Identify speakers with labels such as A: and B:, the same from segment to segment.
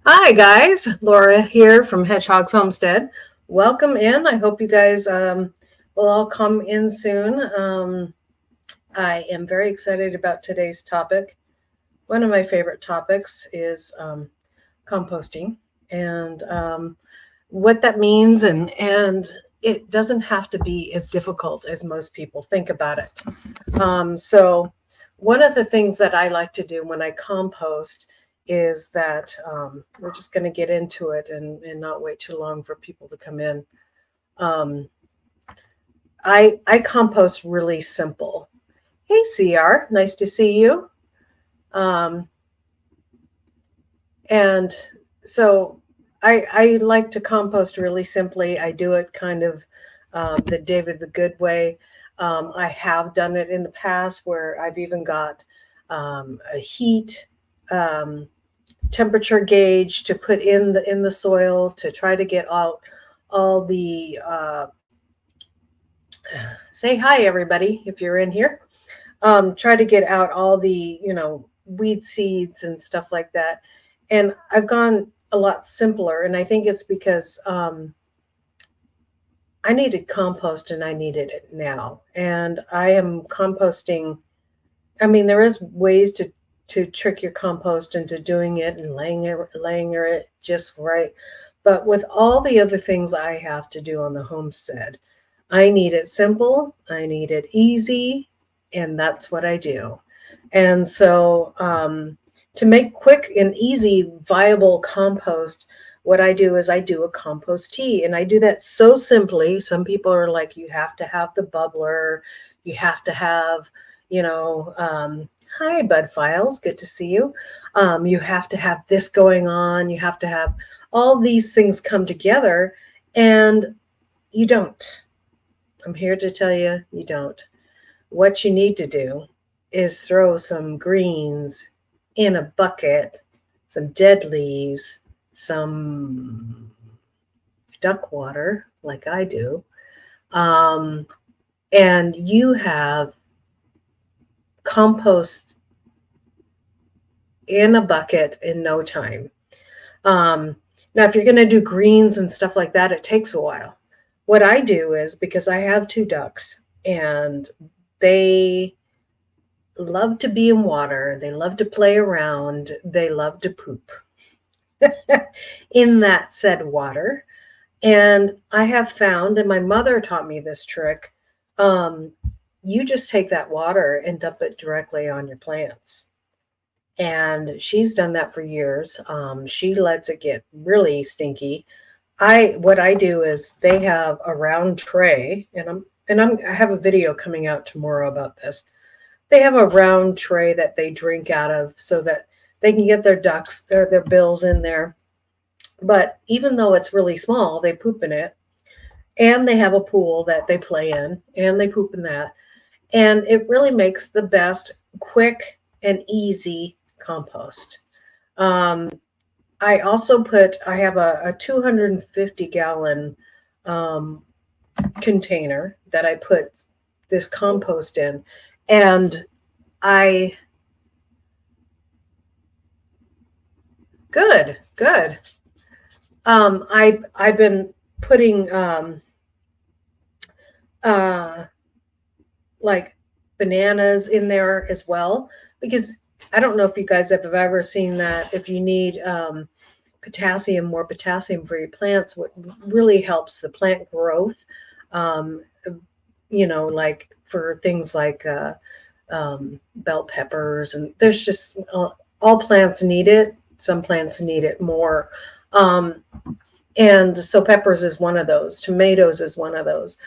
A: Hi guys, Laura here from Hedgehog's Homestead. Welcome in. I hope you guys will all come in soon. I am very excited about today's topic. One of my favorite topics is composting and what that means, and it doesn't have to be as difficult as most people think about it. So one of the things that I like to do when I compost is that we're just going to get into it and not wait too long for people to come in. Um, I compost really simple. Hey, CR, nice to see you. Um, and so I like to compost really simply. I do it kind of the David the Good way. I have done it in the past where I've even got a heat temperature gauge to put in the soil to try to get out all the say hi everybody if you're in here. Try to get out all the weed seeds and stuff like that. And I've gone a lot simpler, and I think it's because I needed compost and I needed it now. And I am composting. I mean, there is ways to trick your compost into doing it and laying it just right. But with all the other things I have to do on the homestead, I need it simple, I need it easy, and that's what I do. And so to make quick and easy, viable compost, what I do is I do a compost tea, and I do that so simply. Some people are like, you have to have the bubbler, you have to have, you know, hi, Bud Files, good to see you. You have to have this going on, you have to have all these things come together, and you don't. I'm here to tell you, you don't. What you need to do is throw some greens in a bucket, some dead leaves, some duck water, like I do, and you have compost in a bucket in no time. Now, if you're going to do greens and stuff like that, it takes a while. What I do is, because I have two ducks and they love to be in water, they love to play around, they love to poop in that said water. And I have found, and my mother taught me this trick, you just take that water and dump it directly on your plants. And she's done that for years. She lets it get really stinky. What I do is they have a round tray, I have a video coming out tomorrow about this. They have a round tray that they drink out of so that they can get their ducks or their bills in there. But even though it's really small, they poop in it. And they have a pool that they play in, and they poop in that. And it really makes the best quick and easy compost. I also I have a 250 gallon container that I put this compost in. And good. I've been putting like bananas in there as well, because I don't know if you guys have ever seen that. If you need more potassium for your plants, what really helps the plant growth, like for things like bell peppers, and there's just all plants need it. Some plants need it more. And so peppers is one of those. Tomatoes is one of those.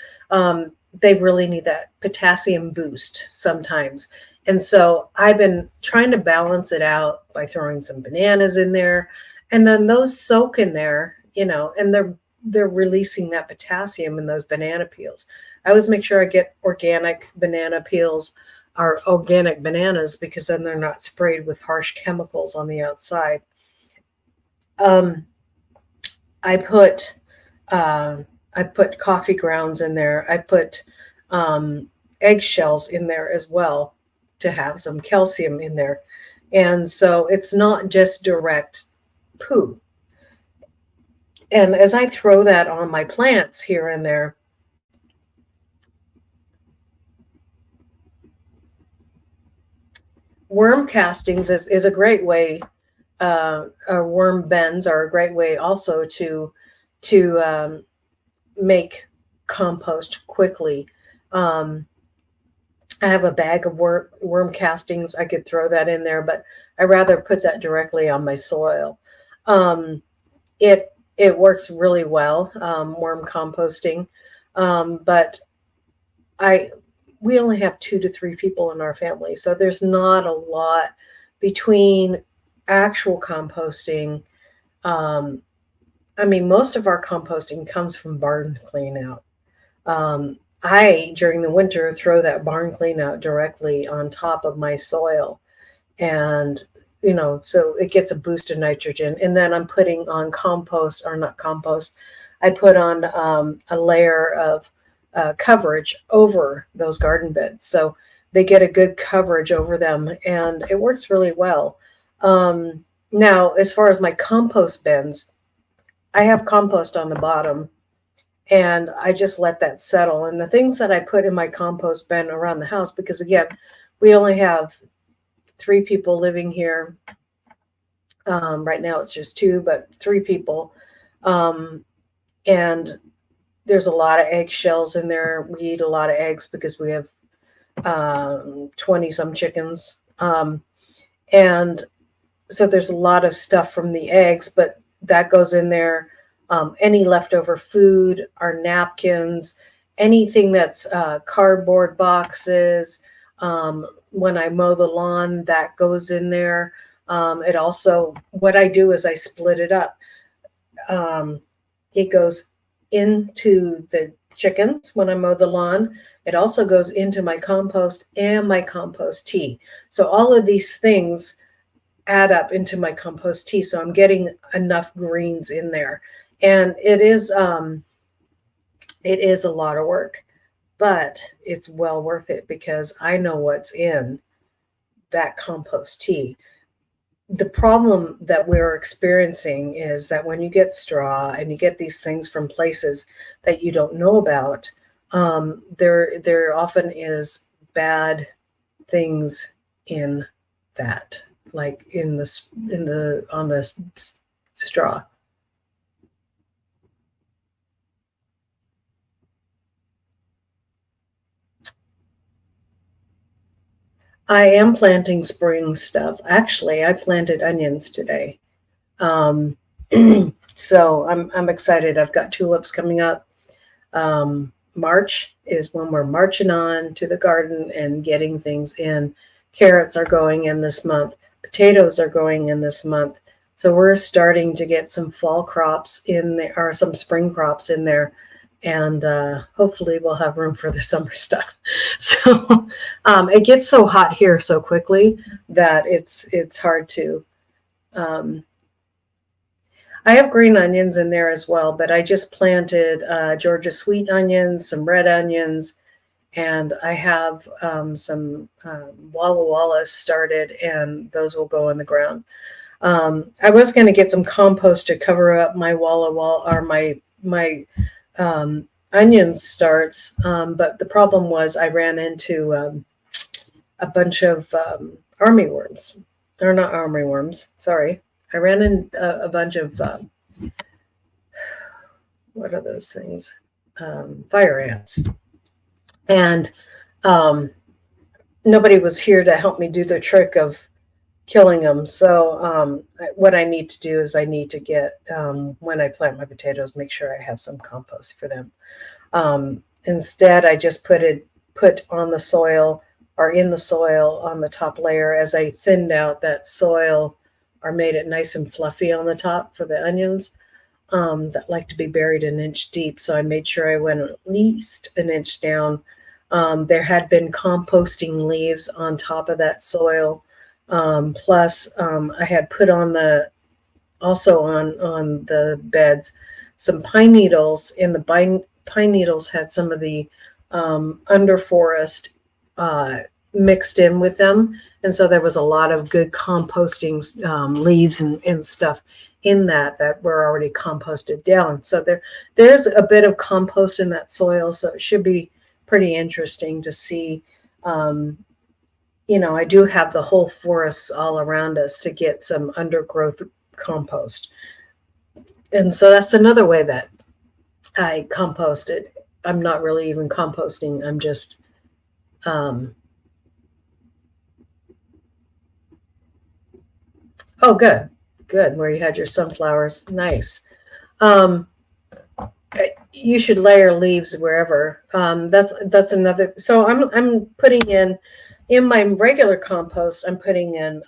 A: They really need that potassium boost sometimes. And so I've been trying to balance it out by throwing some bananas in there. And then those soak in there, and they're releasing that potassium in those banana peels. I always make sure I get organic banana peels or organic bananas, because then they're not sprayed with harsh chemicals on the outside. I put coffee grounds in there. I put eggshells in there as well to have some calcium in there. And so it's not just direct poo. And as I throw that on my plants here and there, worm castings is a great way. Worm bends are a great way also to make compost quickly. Um, I have a bag of worm castings. I could throw that in there, but I rather put that directly on my soil. Um, it works really well, worm composting, but I we only have 2 to 3 people in our family, so there's not a lot between actual composting. Um, I mean, most of our composting comes from barn clean out. I, during the winter, throw that barn clean out directly on top of my soil. And, so it gets a boost of nitrogen. And then I'm putting on compost, or not compost, I put on a layer of coverage over those garden beds. So they get a good coverage over them, and it works really well. Now, as far as my compost bins, I have compost on the bottom, and I just let that settle. And the things that I put in my compost bin around the house, because again, we only have 3 people living here. Right now it's just 2, but 3 people. And there's a lot of eggshells in there. We eat a lot of eggs because we have 20 some chickens. And so there's a lot of stuff from the eggs, but that goes in there. Any leftover food, our napkins, anything that's cardboard boxes. When I mow the lawn, that goes in there. It also, what I do is I split it up. It goes into the chickens when I mow the lawn. It also goes into my compost and my compost tea. So all of these things add up into my compost tea. So I'm getting enough greens in there. And it is a lot of work, but it's well worth it because I know what's in that compost tea. The problem that we're experiencing is that when you get straw and you get these things from places that you don't know about, there often is bad things in that, like on the straw. I am planting spring stuff. Actually, I planted onions today. Um, so I'm excited. I've got tulips coming up. March is when we're marching on to the garden and getting things in. Carrots are going in this month. Potatoes are going in this month. So we're starting to get some fall crops in there, or some spring crops in there, and hopefully we'll have room for the summer stuff. So it gets so hot here so quickly that it's hard to. Um, I have green onions in there as well, but I just planted Georgia sweet onions, some red onions, and I have some Walla Wallas started, and those will go in the ground. I was going to get some compost to cover up my Walla Wall, or my onion starts, but the problem was I ran into a bunch of army worms. They're not army worms, sorry. I ran in a bunch of, what are those things? Fire ants. And nobody was here to help me do the trick of killing them. So what I need to do is I need to get, when I plant my potatoes, make sure I have some compost for them. Instead, I just put on the soil, or in the soil on the top layer, as I thinned out that soil or made it nice and fluffy on the top for the onions that like to be buried an inch deep. So I made sure I went at least an inch down. There had been composting leaves on top of that soil. Plus, I had put on also on the beds some pine needles, and the pine needles had some of the underforest mixed in with them. And so there was a lot of good composting leaves and stuff in that were already composted down. So there's a bit of compost in that soil. So it should be pretty interesting to see. I do have the whole forests all around us to get some undergrowth compost. And so that's another way that I composted. I'm not really even composting. I'm just oh, good. Where you had your sunflowers, nice. Um, you should layer leaves wherever. That's another. So I'm putting in my regular compost. I'm putting in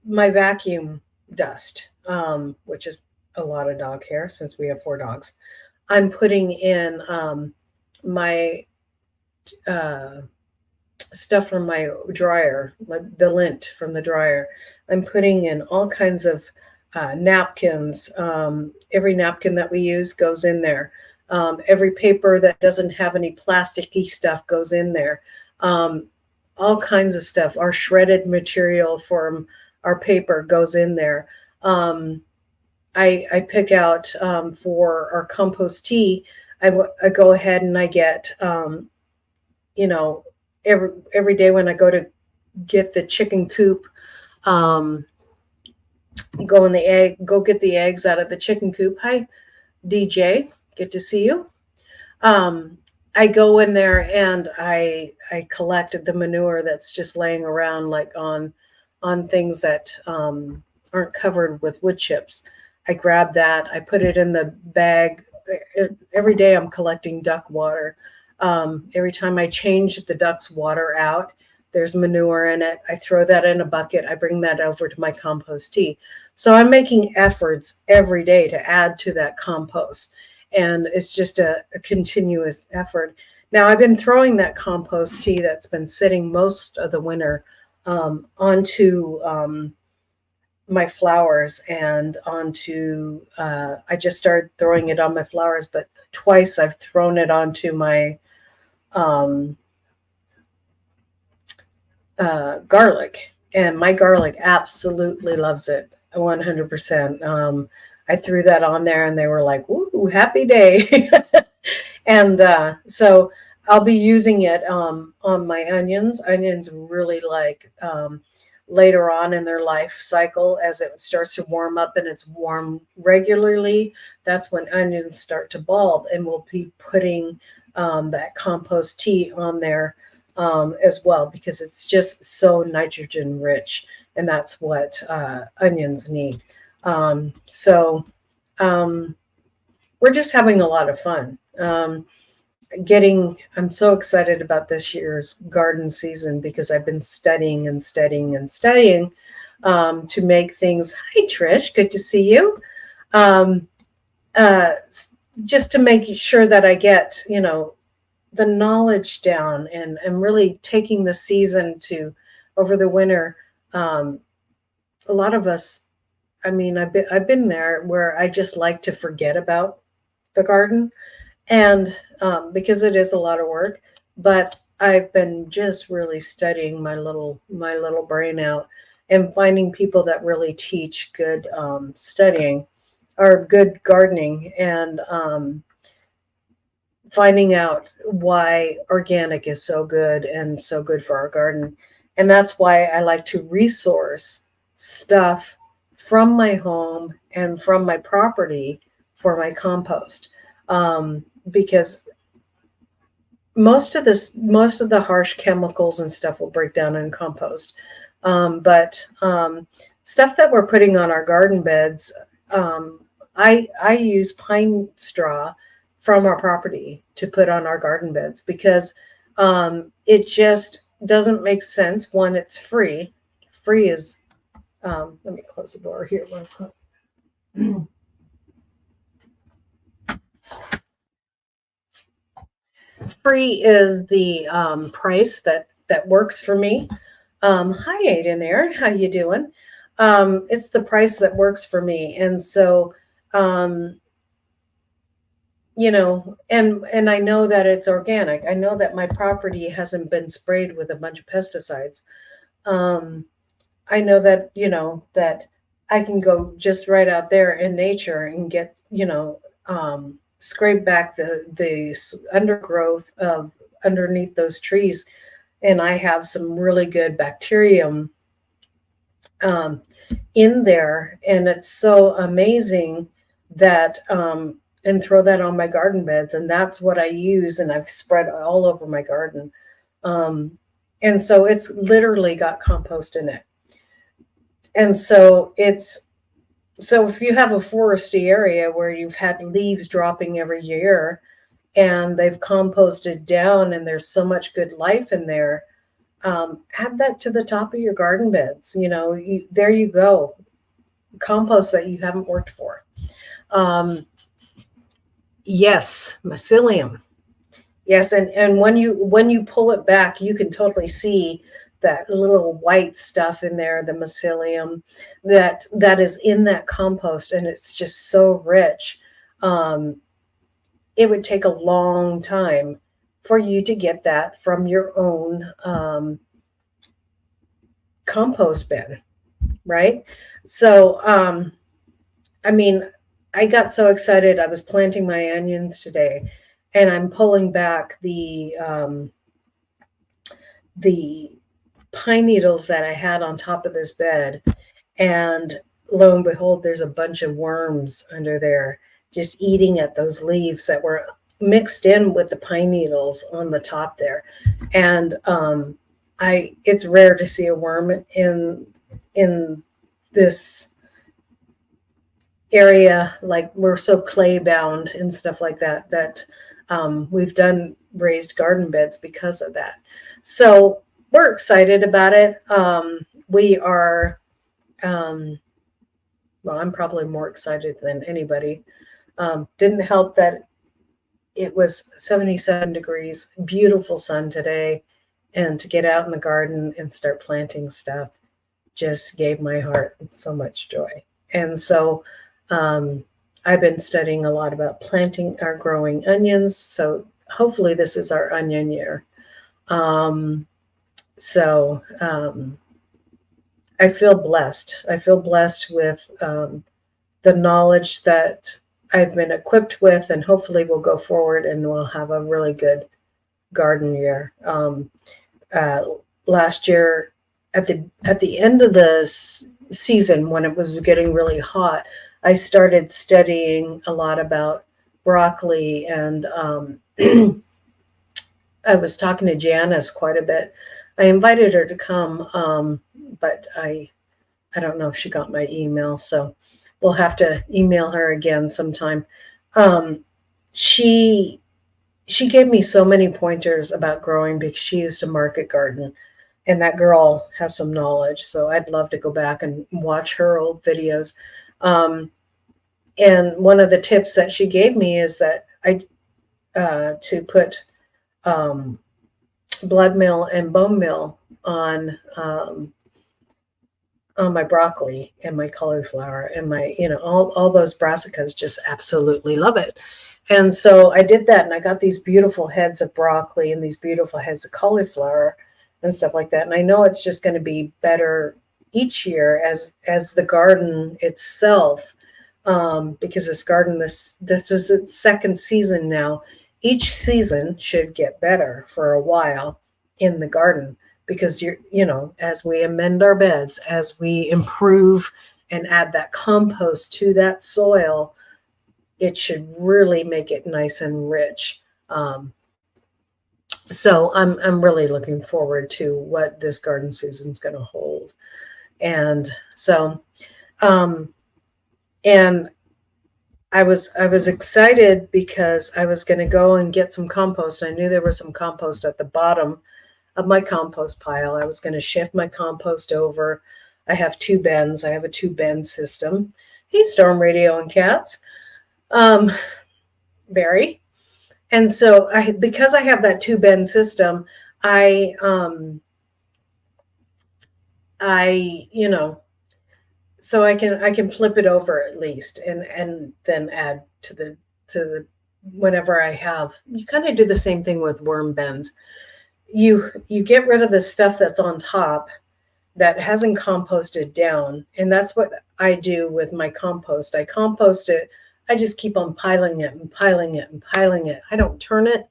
A: my vacuum dust, which is a lot of dog hair since we have 4 dogs. I'm putting in my stuff from my dryer, like the lint from the dryer. I'm putting in all kinds of napkins. Every napkin that we use goes in there. Every paper that doesn't have any plasticky stuff goes in there. All kinds of stuff. Our shredded material from our paper goes in there. I pick out for our compost tea. I go ahead and I get you know, every day when I go to get the chicken coop, go get the eggs out of the chicken coop. Hi, DJ, good to see you. I go in there and I collect the manure that's just laying around, like on things that aren't covered with wood chips. I grab that, I put it in the bag. Every day I'm collecting duck water. Every time I change the duck's water out, there's manure in it. I throw that in a bucket. I bring that over to my compost tea. So I'm making efforts every day to add to that compost. And it's just a continuous effort. Now, I've been throwing that compost tea that's been sitting most of the winter onto my flowers and onto, I just started throwing it on my flowers, but twice I've thrown it onto my garlic, and my garlic absolutely loves it 100%. I threw that on there and they were like, "Woo, happy day." And so I'll be using it on my onions. Onions really like later on in their life cycle, as it starts to warm up and it's warm regularly, that's when onions start to bulb, and we'll be putting that compost tea on there as well, because it's just so nitrogen rich, and that's what onions need. So we're just having a lot of fun. I'm so excited about this year's garden season because I've been studying and studying and studying to make things. Hi, Trish. Good to see you. Um, uh, just to make sure that I get, the knowledge down, and I'm really taking the season to over the winter. A lot of us, I mean, I've been there where I just like to forget about the garden, and because it is a lot of work, but I've been just really studying my little brain out and finding people that really teach good studying or good gardening, and finding out why organic is so good and so good for our garden. And that's why I like to resource stuff from my home and from my property for my compost. Because most of the harsh chemicals and stuff will break down in compost. But stuff that we're putting on our garden beds, I use pine straw from our property to put on our garden beds, because it just doesn't make sense. One, it's free. Free is, let me close the door here. Free is the price that works for me. Hi, Aiden there. How you doing? It's the price that works for me. And so and I know that it's organic. I know that my property hasn't been sprayed with a bunch of pesticides. Um, I know that, that I can go just right out there in nature and get, scrape back the undergrowth of underneath those trees, and I have some really good bacterium um, in there, and it's so amazing that and throw that on my garden beds, and that's what I use, and I've spread all over my garden. Um, and so it's literally got compost in it. And so if you have a foresty area where you've had leaves dropping every year and they've composted down and there's so much good life in there, add that to the top of your garden beds. There you go, compost that you haven't worked for. Yes, mycelium. Yes, and when you pull it back, you can totally see that little white stuff in there, the mycelium that is in that compost, and it's just so rich. Um, it would take a long time for you to get that from your own compost bin, right? So, I mean, I got so excited. I was planting my onions today, and I'm pulling back the pine needles that I had on top of this bed, and lo and behold, there's a bunch of worms under there just eating at those leaves that were mixed in with the pine needles on the top there. And it's rare to see a worm in this area. Like, we're so clay bound and stuff like that we've done raised garden beds because of that. So we're excited about it. We are well, I'm probably more excited than anybody. Didn't help that it was 77 degrees, beautiful sun today, and to get out in the garden and start planting stuff just gave my heart so much joy. And so I've been studying a lot about planting or growing onions. So hopefully this is our onion year. So I feel blessed. I feel blessed with the knowledge that I've been equipped with, and hopefully we'll go forward and we'll have a really good garden year. Uh, Last year, at the end of the season, when it was getting really hot, I started studying a lot about broccoli, and I was talking to Janice quite a bit. I invited her to come, but I don't know if she got my email, so we'll have to email her again sometime. Um, she she gave me so many pointers about growing because she used to market garden, and that girl has some knowledge. So I'd love to go back and watch her old videos. Um, and one of the tips that she gave me is that I to put um, blood meal and bone meal on my broccoli and my cauliflower and my, all those brassicas just absolutely love it. And so I did that, and I got these beautiful heads of broccoli and these beautiful heads of cauliflower and stuff like that. And I know it's just going to be better each year as the garden itself, because this is its second season now. Each season should get better for a while in the garden, because as we amend our beds, as we improve and add that compost to that soil, it should really make it nice and rich. So I'm really looking forward to what this garden season's going to hold. And so and I was excited because I was going to go and get some compost. I knew there was some compost at the bottom of my compost pile. I was going to shift my compost over. I have two bins. I have a 2-bin system. Hey, Storm Radio and Cats. Barry. And so because I have that 2-bin system, I so I can flip it over at least, and then add to the whenever I have, you kind of do the same thing with worm bins. You get rid of the stuff that's on top that hasn't composted down, and that's what I do with my compost. I compost it. I just keep on piling it and piling it and piling it. I don't turn it.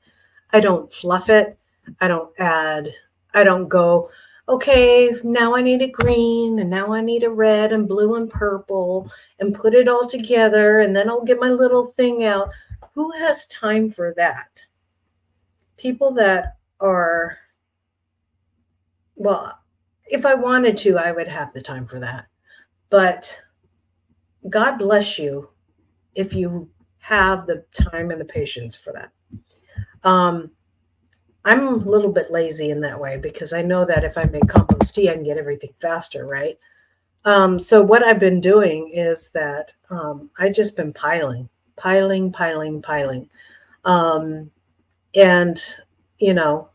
A: I don't fluff it. I don't add, I don't go, okay, now I need a green and now I need a red and blue and purple and put it all together and then I'll get my little thing out. Who has time for that? People that are, well, if I wanted to, I would have the time for that. But God bless you if you have the time and the patience for that. Um, I'm a little bit lazy in that way because I know that if I make compost tea, I can get everything faster, right? So what I've been doing is that I just been piling, um, and you know,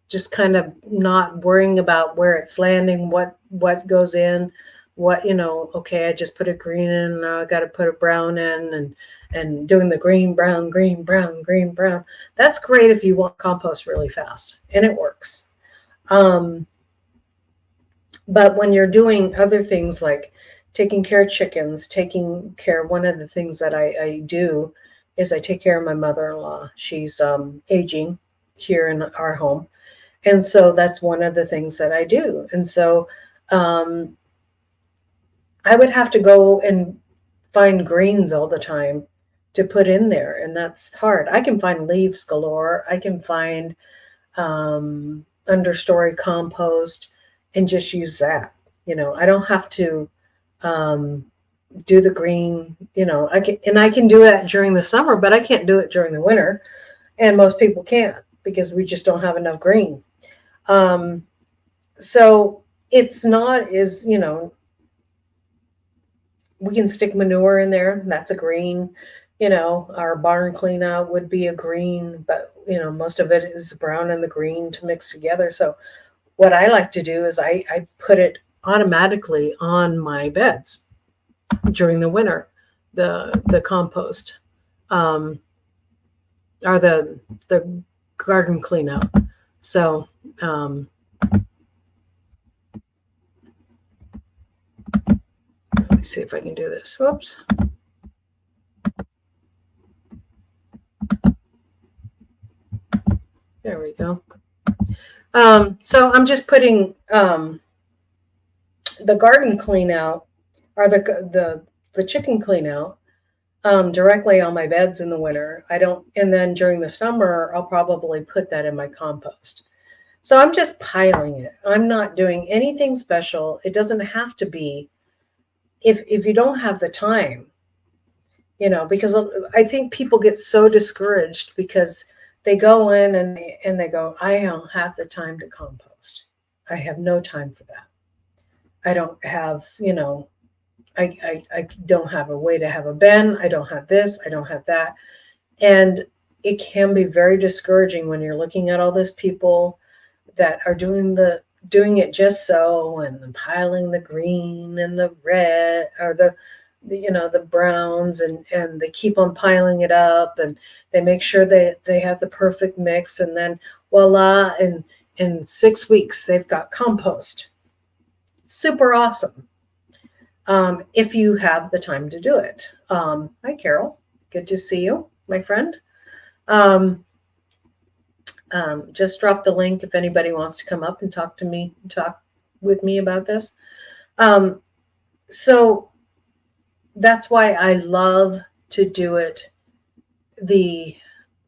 A: just kind of not worrying about where it's landing, what goes in, what okay, I just put a green in, now I got to put a brown in, and doing the green, brown, green, brown, green, brown. That's great if you want compost really fast, and it works. Um, but when you're doing other things like taking care of chickens, taking care, one of the things that I do is I take care of my mother-in-law. She's aging here in our home, and so that's one of the things that I do. And so um, I would have to go and find greens all the time to put in there, and that's hard. I can find leaves galore. I can find understory compost and just use that. I don't have to um, do the green. I can do that during the summer, but I can't do it during the winter, and most people can't because we just don't have enough green. Um, so it's not as, we can stick manure in there. That's a green. Our barn clean out would be a green, but most of it is brown and the green to mix together. So what I like to do is I put it automatically on my beds during the winter, the compost, um, or the garden clean out. So let me see if I can do this. Whoops. There we go. So I'm just putting the garden clean out, or the chicken clean out, directly on my beds in the winter. I don't, and then during the summer, I'll probably put that in my compost. So I'm just piling it. I'm not doing anything special. It doesn't have to be, if you don't have the time, because I think people get so discouraged because they go in and they go, I don't have the time to compost. I have no time for that. I don't have, I don't have a way to have a bin. I don't have this. I don't have that. And it can be very discouraging when you're looking at all these people that are doing it just so, and piling the green and the red, or the browns, and they keep on piling it up, and they make sure they have the perfect mix, and then voila, in 6 weeks they've got compost. Super awesome. If you have the time to do it. Hi, Carol. Good to see you, my friend. Just drop the link if anybody wants to come up and talk with me about this. So that's why I love to do it the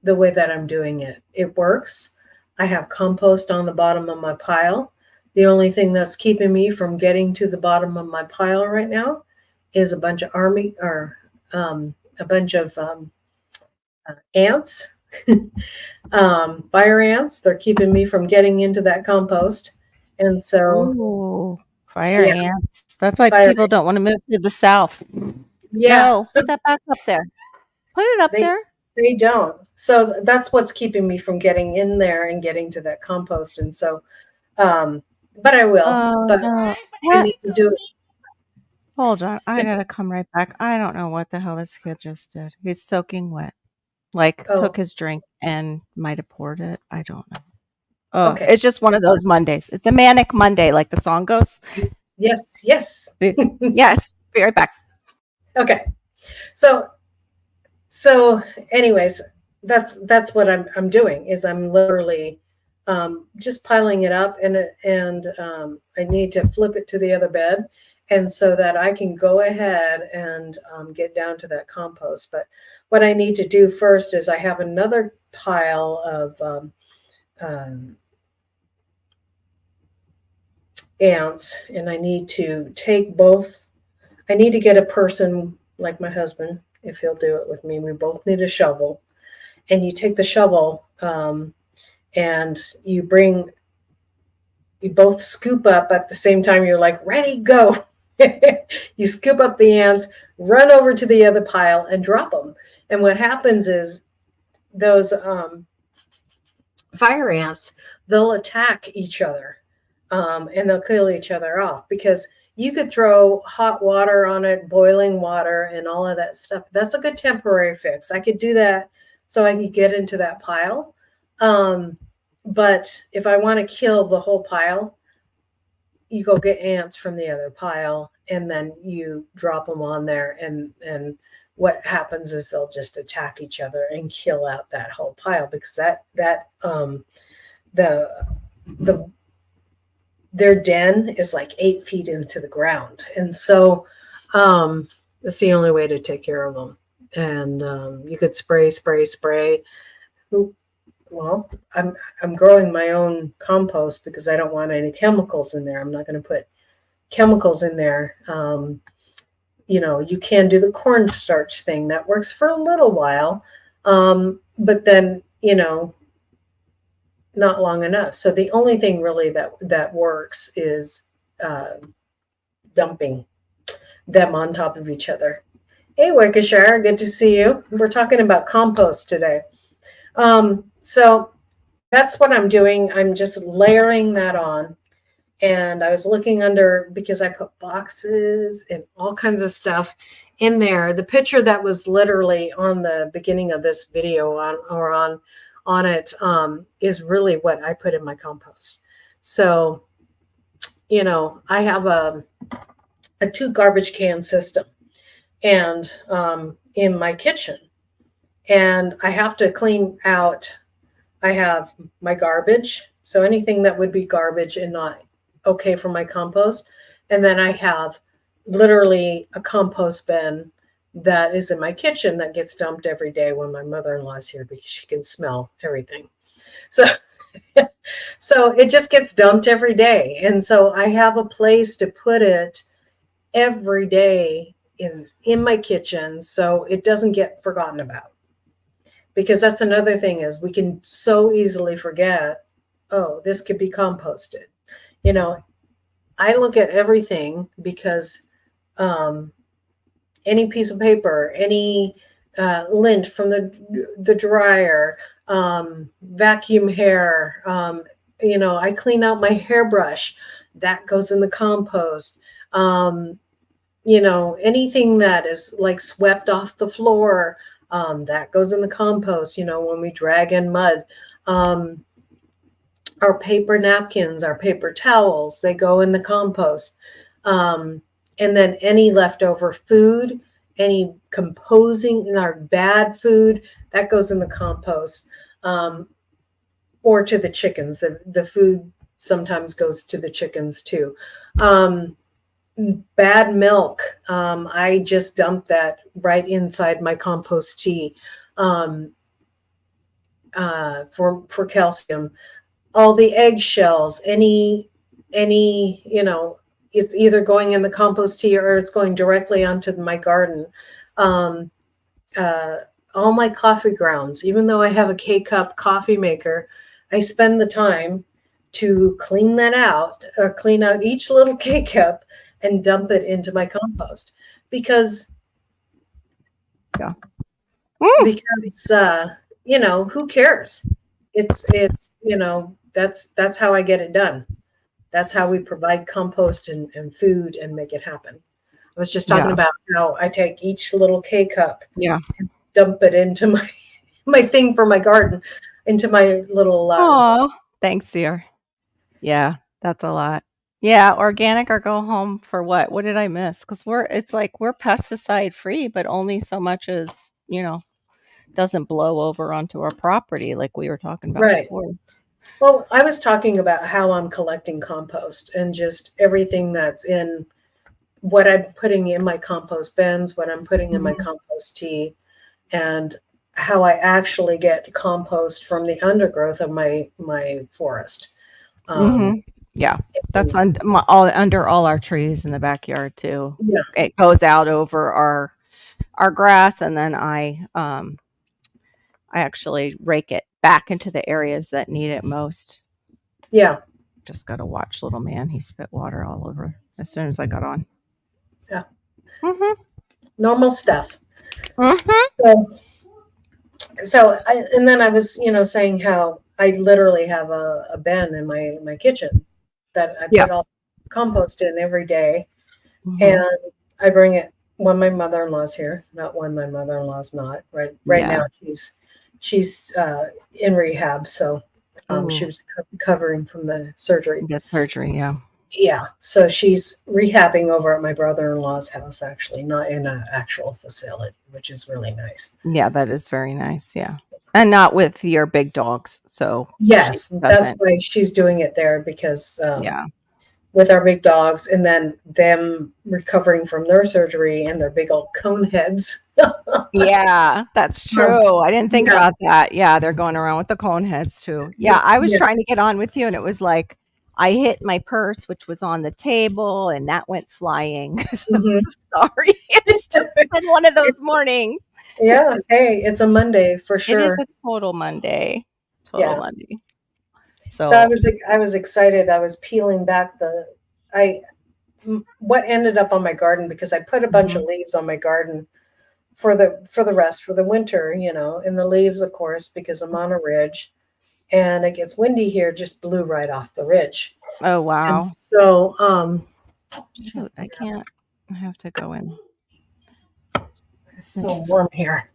A: way that I'm doing it. It works. I have compost on the bottom of my pile. The only thing that's keeping me from getting to the bottom of my pile right now is a bunch of ants, fire ants. They're keeping me from getting into that compost. And so,
B: Ooh, fire
A: yeah,
B: ants. That's why
A: fire.
B: people don't want to move to the South.
A: Yeah,
B: No, put that back up there. Put it up
A: they
B: there.
A: they don't. So that's what's keeping me from getting in there and getting to that compost. And so, um, but I will.
B: Oh,
A: But
B: no.
A: I
B: What?
A: need to do
B: Hold on. I
A: it.
B: gotta come right back. I don't know what the hell this kid just did. He's soaking wet. like took
A: Oh,
B: his drink and might have poured it. I don't know. Oh,
A: okay.
B: it's just one of those Mondays. It's a manic Monday, like the song goes.
A: Yes, yes.
B: Yes. Be right back.
A: Okay. So so anyways, that's what I'm doing is I'm literally just piling it up and I need to flip it to the other bed and so that I can go ahead and get down to that compost. But what I need to do first is I have another pile of um, ants, and I need to take both. I need to get a person like my husband, if he'll do it with me. We both need a shovel, and you take the shovel and you both scoop up at the same time. You're like, ready, go. You scoop up the ants, run over to the other pile, and drop them. And what happens is those fire ants, they'll attack each other and they'll kill each other off because you could throw hot water on it, boiling water, and all of that stuff. That's a good temporary fix. I could do that so I could get into that pile. But if I want to kill the whole pile, you go get ants from the other pile and then you drop them on there and what happens is they'll just attack each other and kill out that whole pile because the their den is like 8 feet into the ground. And so that's the only way to take care of them. And you could spray. Well, I'm growing my own compost because I don't want any chemicals in there. I'm not going to put chemicals in there. You can do the cornstarch thing. That works for a little while. But then, not long enough. So the only thing really that works is dumping them on top of each other. Hey, Wickeshire, good to see you. We're talking about compost today. So that's what I'm doing. I'm just layering that on. And I was looking under because I put boxes and all kinds of stuff in there. The picture that was literally on the beginning of this video on it is really what I put in my compost. So, I have a 2 garbage can system and in my kitchen, and I have to clean out. I have my garbage, so anything that would be garbage and not okay for my compost, and then I have literally a compost bin that is in my kitchen that gets dumped every day when my mother-in-law is here because she can smell everything. So so it just gets dumped every day. And so I have a place to put it every day in my kitchen so it doesn't get forgotten about. Because that's another thing is we can so easily forget, oh, this could be composted. I look at everything because any piece of paper, any lint from the dryer, vacuum hair, I clean out my hairbrush, that goes in the compost. Anything that is like swept off the floor, that goes in the compost, when we drag in mud. Our paper napkins, our paper towels, they go in the compost. And then any leftover food, any composing in our bad food, that goes in the compost. Or to the chickens. The food sometimes goes to the chickens too. Bad milk, I just dump that right inside my compost tea for calcium. All the eggshells, any it's either going in the compost tea or it's going directly onto my garden. All my coffee grounds, even though I have a K-cup coffee maker, I spend the time to clean that out or clean out each little K-cup and dump it into my compost because who cares? It's that's how I get it done. That's how we provide compost and food and make it happen. I was just talking about how I take each little K cup
B: and
A: dump it into my thing for my garden into my little
B: Oh, thanks, dear. Yeah, that's a lot. Yeah, organic or go home for what? What did I miss? Because it's like we're pesticide free, but only so much as, doesn't blow over onto our property like we were talking about
A: right.
B: before.
A: Well, I was talking about how I'm collecting compost and just everything that's in what I'm putting in my compost bins, what I'm putting in my
B: Mhm.
A: compost tea, and how I actually get compost from the undergrowth of my forest. Um,
B: Mhm. Yeah. That's
A: and
B: under all our trees in the backyard too.
A: yeah,
B: It goes out over our grass, and then I actually rake it back into the areas that need it most.
A: yeah,
B: Just got to watch little man. He spit water all over as soon as I got on.
A: yeah,
B: Mhm.
A: normal stuff.
B: Mhm.
A: So, and then I was, saying how I literally have a bin in my kitchen that I
B: Yeah.
A: put all compost in every day, and
B: Mhm.
A: I bring it when my mother-in-law's here, not when my mother-in-law's not. Right
B: Yeah.
A: now she's in rehab, so she
B: Oh,
A: was recovering from the surgery.
B: the surgery. Yeah.
A: Yeah, so she's rehabbing over at my brother-in-law's house, actually, not in an actual facility, which is really nice.
B: Yeah, that is very nice. Yeah. And not with your big dogs. So she
A: Yes, that's
B: doesn't.
A: why she's doing it there because
B: Yeah.
A: with our big dogs, and then them recovering from their surgery and their big old cone heads.
B: Yeah, that's
A: Um,
B: true. I didn't think
A: yeah,
B: about that. Yeah, they're going around with the cone heads too. Yeah, I was
A: yeah.
B: trying to get on with you and it was like I hit my purse, which was on the table, and that went flying. So
A: Mhm.
B: sorry. It's just been one of those mornings.
A: Yeah, hey, it's a Monday for
B: It is
A: sure.
B: a total Monday. Total
A: Yeah.
B: Monday.
A: So
B: So,
A: I was excited. I was peeling back I what ended up on my garden because I put a bunch of
B: mhm.
A: leaves on my garden for the rest for the winter, and the leaves, of course, because I'm on a ridge and it gets windy here, just blew right off the ridge.
B: Oh,
A: And
B: wow.
A: so,
B: Shoot, I can't. I have to go in.
A: it's so
B: It's
A: warm here.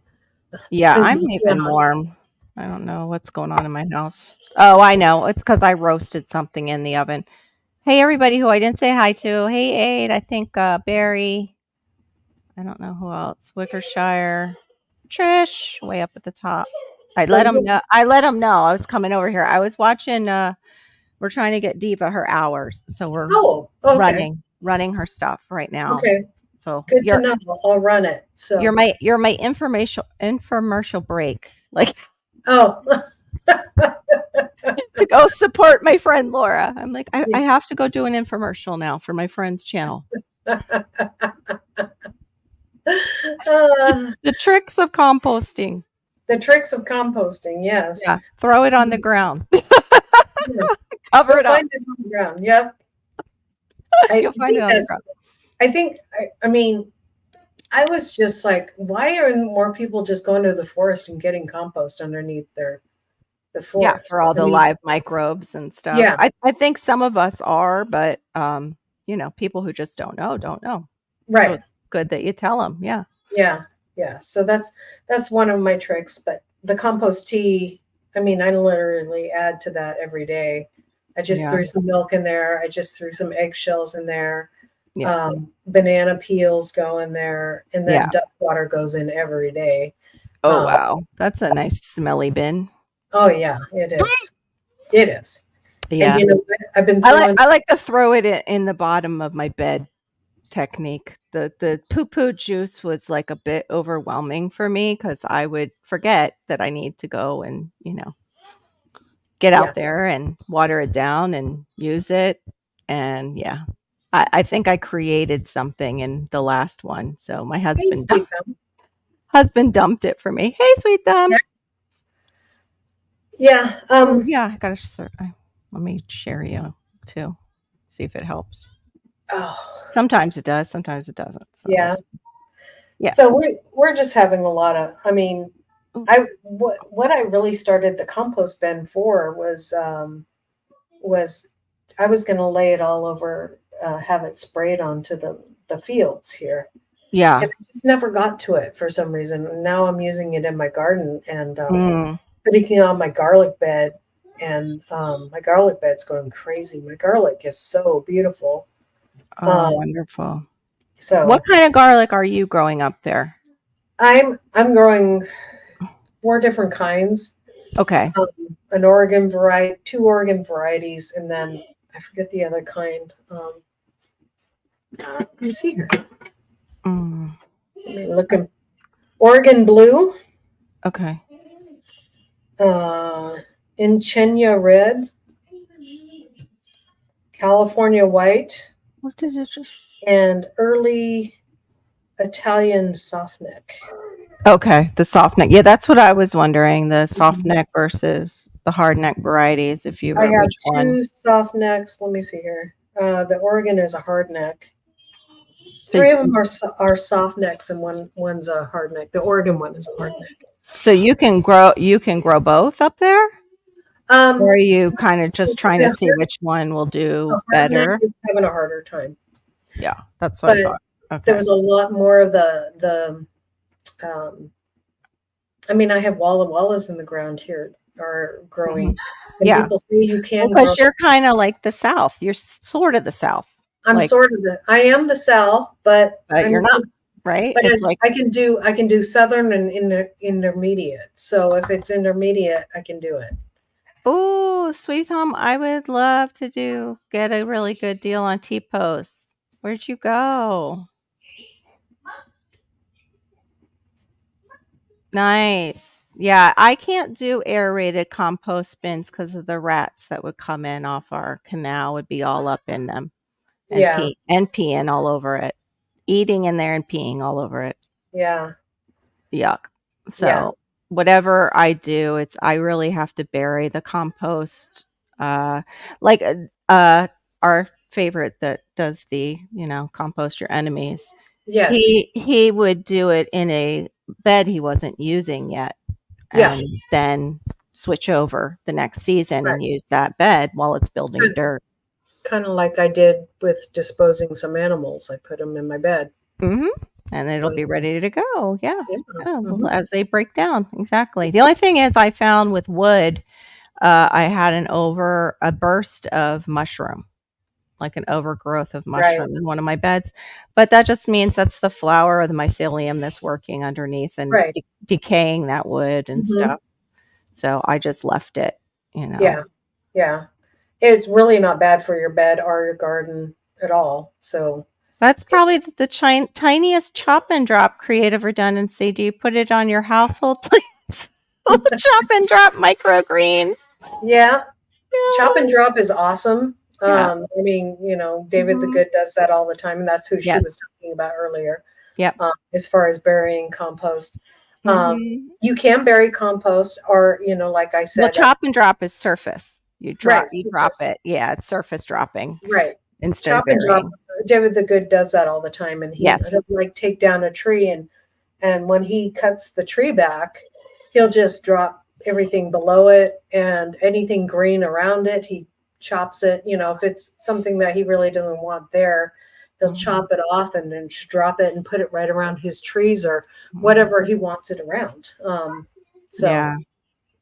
B: Yeah,
A: And,
B: I'm even warm. I don't know what's going on in my house. Oh, I know. It's because I roasted something in the oven. Hey, everybody who I didn't say hi to. Hey, Aid. I think Barry. I don't know who else. Wickershire. Trish, way up at the top. I let him know. I let him know I was coming over here. I was watching. We're trying to get Diva her hours, so we're
A: oh, okay,
B: running her stuff right now.
A: okay,
B: So
A: good to know. I'll run it. So,
B: you're my infomercial break. Like
A: oh,
B: to go support my friend Laura. I'm like, I have to go do an infomercial now for my friend's channel.
A: uh,
B: The tricks of composting.
A: the tricks of composting. Yes,
B: Yeah. Throw it on the ground.
A: yeah.
B: Cover
A: You'll
B: it up.
A: find it on the ground. Yep. I
B: You'll find it
A: think
B: on the
A: that's.
B: ground.
A: I think. I mean, I was just like, why aren't more people just going to the forest and getting compost underneath the
B: Yeah,
A: forest?
B: for all
A: I
B: the
A: mean,
B: live microbes and stuff.
A: yeah,
B: I think some of us are, but people who just don't know, don't know. So
A: right.
B: it's good that you tell them. Yeah.
A: Yeah, yeah. So that's one of my tricks. But the compost tea, I mean, I literally add to that every day. I just
B: Yeah.
A: threw some milk in there. I just threw some eggshells in there.
B: Yeah.
A: Banana peels go in there, and then
B: Yeah.
A: duck water goes in every day.
B: Oh
A: Um,
B: wow. That's a nice smelly bin.
A: oh yeah, it is. It is. And
B: Yeah.
A: I've been
B: I
A: throwing.
B: like to throw it in the bottom of my bed technique. The poo-poo juice was like a bit overwhelming for me because I would forget that I need to go and, get
A: Yeah.
B: out there and water it down and use it. And yeah, I think I created something in the last one. So my
A: Hey,
B: husband
A: sweet thumb.
B: husband dumped it for me. Hey, sweet
A: Yeah.
B: thumb.
A: Yeah.
B: Oh yeah, I gotta let me share you too. See if it helps.
A: Oh,
B: Sometimes it does, sometimes it doesn't. So we'll
A: yeah.
B: see. Yeah.
A: So we're just having a lot of. I mean,
B: Ooh,
A: what I really started the compost bin for was I was going to lay it all over, have it sprayed onto the fields here,
B: Yeah.
A: and I just never got to it for some reason. And now I'm using it in my garden and
B: Mm.
A: putting it on my garlic bed, and my garlic bed's going crazy. My garlic is so beautiful.
B: Oh,
A: Um,
B: wonderful. What
A: so
B: kind of garlic are you growing up there?
A: I'm growing 4 different kinds.
B: Okay.
A: An Oregon variety, 2 Oregon varieties, and then I forget the other kind. Let me see here.
B: Mm.
A: Let me look at Oregon blue,
B: Okay.
A: uh, Inchenia red, California white,
B: What did it just?
A: and early Italian softneck.
B: Okay, the soft neck. Yeah, that's what I was wondering. The soft
A: Mhm.
B: neck versus the hard neck varieties. If you
A: I
B: were
A: have
B: which one?
A: 2 soft necks. Let me see here. The Oregon is a hard neck.
B: So,
A: 3 of them are soft necks, and one's a hard neck. The Oregon one is a hard neck.
B: so you can grow both up there, or
A: Um,
B: are you kind of just trying to
A: the,
B: see which one will do
A: hard neck
B: better?
A: is having a harder time,
B: Yeah, that's what I
A: but
B: thought.
A: there
B: Okay.
A: was a lot more of the. Um, I mean, I have Walla Wallas in the ground here are
B: Mhm.
A: growing, and
B: Yeah.
A: people say you
B: Well,
A: can grow.
B: because you're kind of like the South. You're sort of the South,
A: I'm
B: like,
A: sort of I am the South, but
B: but you're
A: I'm
B: not, right?
A: but
B: It's like,
A: I can do Southern and intermediate. So if it's intermediate, I can do it.
B: oh, sweet home. I would love to get a really good deal on T posts. Where'd you go? Nice. Yeah, I can't do aerated compost bins because of the rats that would come in off our canal would be all up in them and
A: Yeah,
B: peeing all over it. Eating in there and peeing all over it.
A: yeah,
B: Yuck.
A: yeah.
B: So whatever I do, I really have to bury the compost. Uh like uh our favorite that does the, compost your enemies.
A: Yes,
B: He would do it in a bed he wasn't using yet,
A: yeah.
B: and then switch over the next season
A: Right.
B: and use that bed while it's building dirt.
A: Kind of like I did with disposing some animals. I put them in my bed.
B: Mhm. And it'll
A: So
B: be ready to go. Yeah.
A: yeah.
B: Yeah,
A: Hmm.
B: as they break down. Exactly. The only thing is I found with wood, I had a burst of mushroom, like an overgrowth of
A: Right,
B: mushroom in one of my beds. But that just means that's the flower of the mycelium that's working underneath and
A: right.
B: decaying that wood and
A: Hmm.
B: stuff. So I just left it, you know.
A: Yeah, yeah. It's really not bad for your bed or your garden at all. So
B: That's probably the tiniest chop and drop creative redundancy. Do you put it on your household plants? Chop and drop microgreens.
A: yeah, chop and drop is awesome.
B: Yeah.
A: I mean, David the
B: Mhm.
A: Good does that all the time, and that's who she was
B: Yes.
A: talking about earlier.
B: Yep.
A: As far as burying compost, um,
B: Mhm.
A: you can bury compost, or like I
B: Well,
A: said,
B: chop and drop is surface.
A: right,
B: You drop
A: surface,
B: it. Yeah, it's surface dropping
A: right.
B: instead of
A: Chop and drop.
B: burying.
A: David the Good does that all the time, and
B: Yes.
A: he'll like take down a tree, and when he cuts the tree back, he'll just drop everything below it and anything green around it. He chops it. If it's something that he really doesn't want there, he'll
B: Mhm.
A: chop it off and then drop it and put it right around his trees or
B: Mhm.
A: whatever he wants it around. So,
B: Yeah.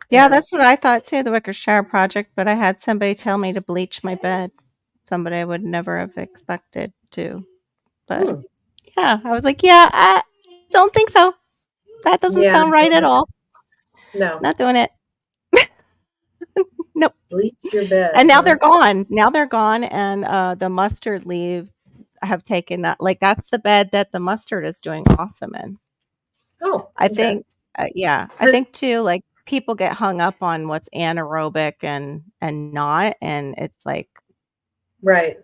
B: Yeah,
A: and
B: that's what I thought too, the Wickershire project, but I had somebody tell me to bleach my bed. Somebody I would never have expected to. But
A: hmm,
B: yeah, I was like, yeah, I don't think so. That doesn't
A: yeah,
B: sound right at all.
A: no,
B: Not doing it. Nope.
A: bleach your bed,
B: And now
A: huh?
B: they're gone. Now they're gone, and the mustard leaves have taken up. Like that's the bed that the mustard is doing awesome in.
A: Oh,
B: I
A: okay.
B: think, yeah, I think too. Like people get hung up on what's anaerobic and not, and it's like
A: Right.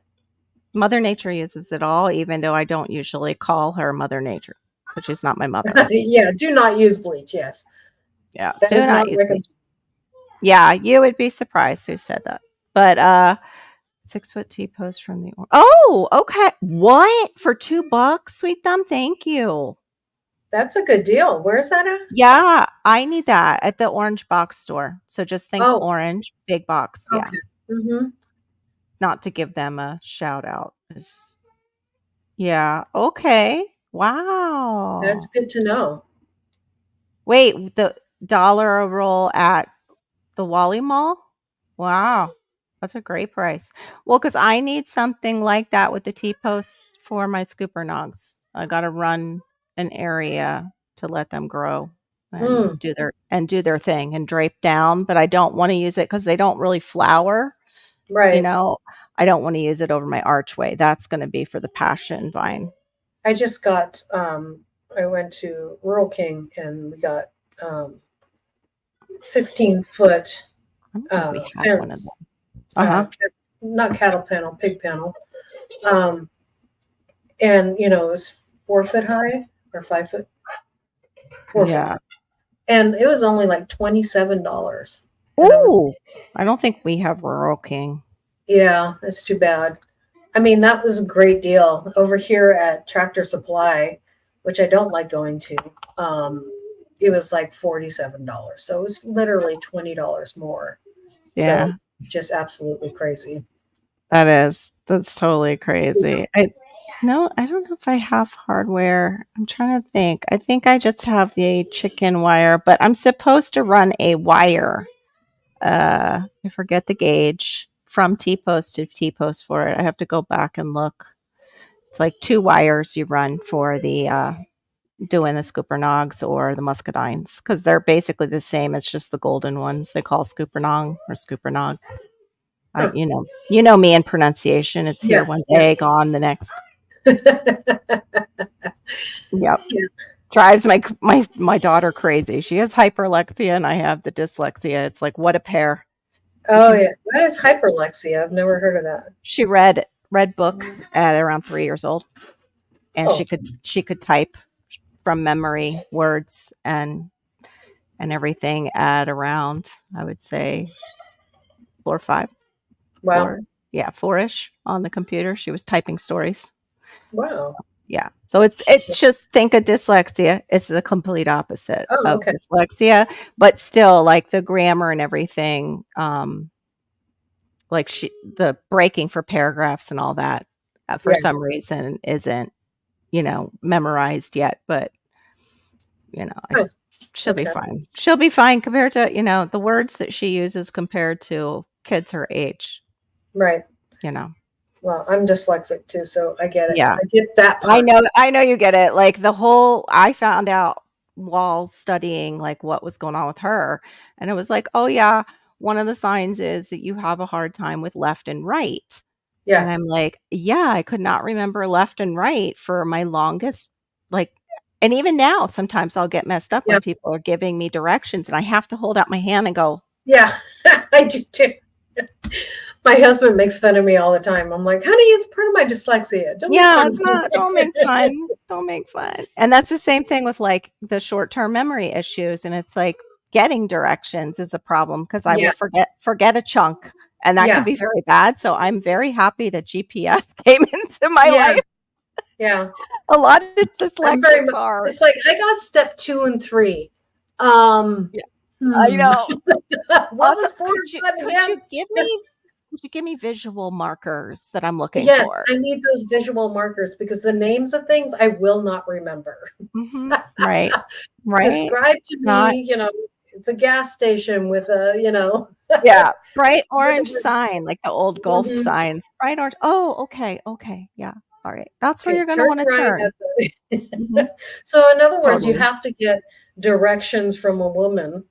B: Mother Nature uses it all. Even though I don't usually call her Mother Nature because she's not my mother.
A: Yeah, do not use bleach. Yes.
B: Yeah,
A: That
B: do
A: is
B: not
A: not
B: use bleach.
A: recommended.
B: Yeah, you would be surprised who said that. But 6 foot T post from the oh, okay. What? For $2, sweet thumb? Thank you.
A: That's a good deal. Where's that at?
B: Yeah, I need that at the orange box store. So just think
A: Oh,
B: orange, big box. Yeah.
A: okay. Mhm.
B: Not to give them a shout out. Yeah. Okay.
A: That's
B: Wow.
A: good to know.
B: Wait, the dollar a roll at the Wally Mall? Wow. That's a great price. Well, because I need something like that with the T-posts for my scooper nogs. I gotta run an area to let them grow and
A: Mm,
B: do their thing and drape down, but I don't wanna use it because they don't really flower, you
A: right.
B: know? I don't wanna use it over my archway. That's gonna be for the passion vine.
A: I just got, I went to Rural King and we got 16-foot
B: I don't think we have one of
A: fence,
B: them. Uh-huh.
A: not cattle panel, pig panel. Um, and, it was 4 foot high or 5 foot, 4 foot
B: Yeah.
A: high. And it was only like $27. And I was,
B: Ooh, I don't think we have Rural King.
A: yeah, that's too bad. I mean, that was a great deal over here at Tractor Supply, which I don't like going to. Um, it was like $47. So it was literally $20 more. So
B: Yeah.
A: just absolutely crazy.
B: That's totally crazy. I No, I don't know if I have hardware. I'm trying to think. I think I just have the chicken wire, but I'm supposed to run a wire. I forget the gauge from T-post to T-post for it. I have to go back and look. It's like two wires you run for the doing the Scooper Nogs or the Muscadines because they're basically the same. It's just the golden ones they call Scooper Nog or Scooper Nog.
A: Huh.
B: You know me in pronunciation. It's here
A: Yeah,
B: one
A: yeah.
B: day, gone the next.
A: Yeah.
B: Yep. Drives my daughter crazy. She has hyperlexia and I have the dyslexia. It's like what a pair. We
A: Oh
B: can
A: yeah. What is hyperlexia? I've never heard of that.
B: She read books at around 3 years old and
A: Oh,
B: she could type from memory words and everything at around I would say 4 or 5.
A: wow.
B: 4. Yeah, 4ish on the computer. She was typing stories.
A: Wow.
B: Yeah. So it's just think of dyslexia. It's the complete opposite
A: Oh,
B: of
A: okay.
B: dyslexia, but still like the grammar and everything, like the breaking for paragraphs and all that, for
A: Yeah.
B: some reason isn't, memorized yet, but I
A: Oh,
B: she'll be
A: okay.
B: fine. She'll be fine compared to, the words that she uses compared to kids her age,
A: Right.
B: you know.
A: Well, I'm dyslexic too, so I get it.
B: Yeah.
A: I get that part.
B: I know you get it. Like I found out while studying like what was going on with her and it was like, "Oh yeah, one of the signs is that you have a hard time with left and right." And
A: Yeah.
B: I'm like, "Yeah, I could not remember left and right for my longest like and even now sometimes I'll get messed up
A: Yeah.
B: when people are giving me directions and I have to hold out my hand and go,
A: Yeah. I do too. My husband makes fun of me all the time. I'm like, honey, it's part of my dyslexia. Don't make
B: yeah,
A: fun of
B: it's
A: me.
B: not don't make fun. Don't make fun. And that's the same thing with, like, the short-term memory issues, and it's like getting directions is a problem because I will
A: Yeah.
B: forget a chunk, and that can
A: Yeah.
B: be very bad, so I'm very happy that GPS came into my
A: Yeah.
B: life.
A: Yeah.
B: A lot of
A: I'm very
B: dyslexics
A: much,
B: are.
A: it's like I got step 2 and 3. Um,
B: Yeah, I
A: hmm.
B: know.
A: What
B: Also,
A: was 4 and 5 again?
B: could you give me visual markers that I'm looking
A: Yes,
B: for?
A: I need those visual markers because the names of things I will not remember.
B: Mhm. Right. Right?
A: Describe to
B: Not
A: me, it's a gas station with a.
B: Yeah, bright
A: with
B: orange
A: a,
B: sign, like the old Gulf
A: mhm.
B: signs. Bright orange. Oh, okay, okay, yeah, alright. That's where
A: Okay,
B: you're gonna
A: turn
B: wanna
A: right
B: turn.
A: at the.
B: Mhm,
A: So in other words, you
B: totally.
A: have to get directions from a woman.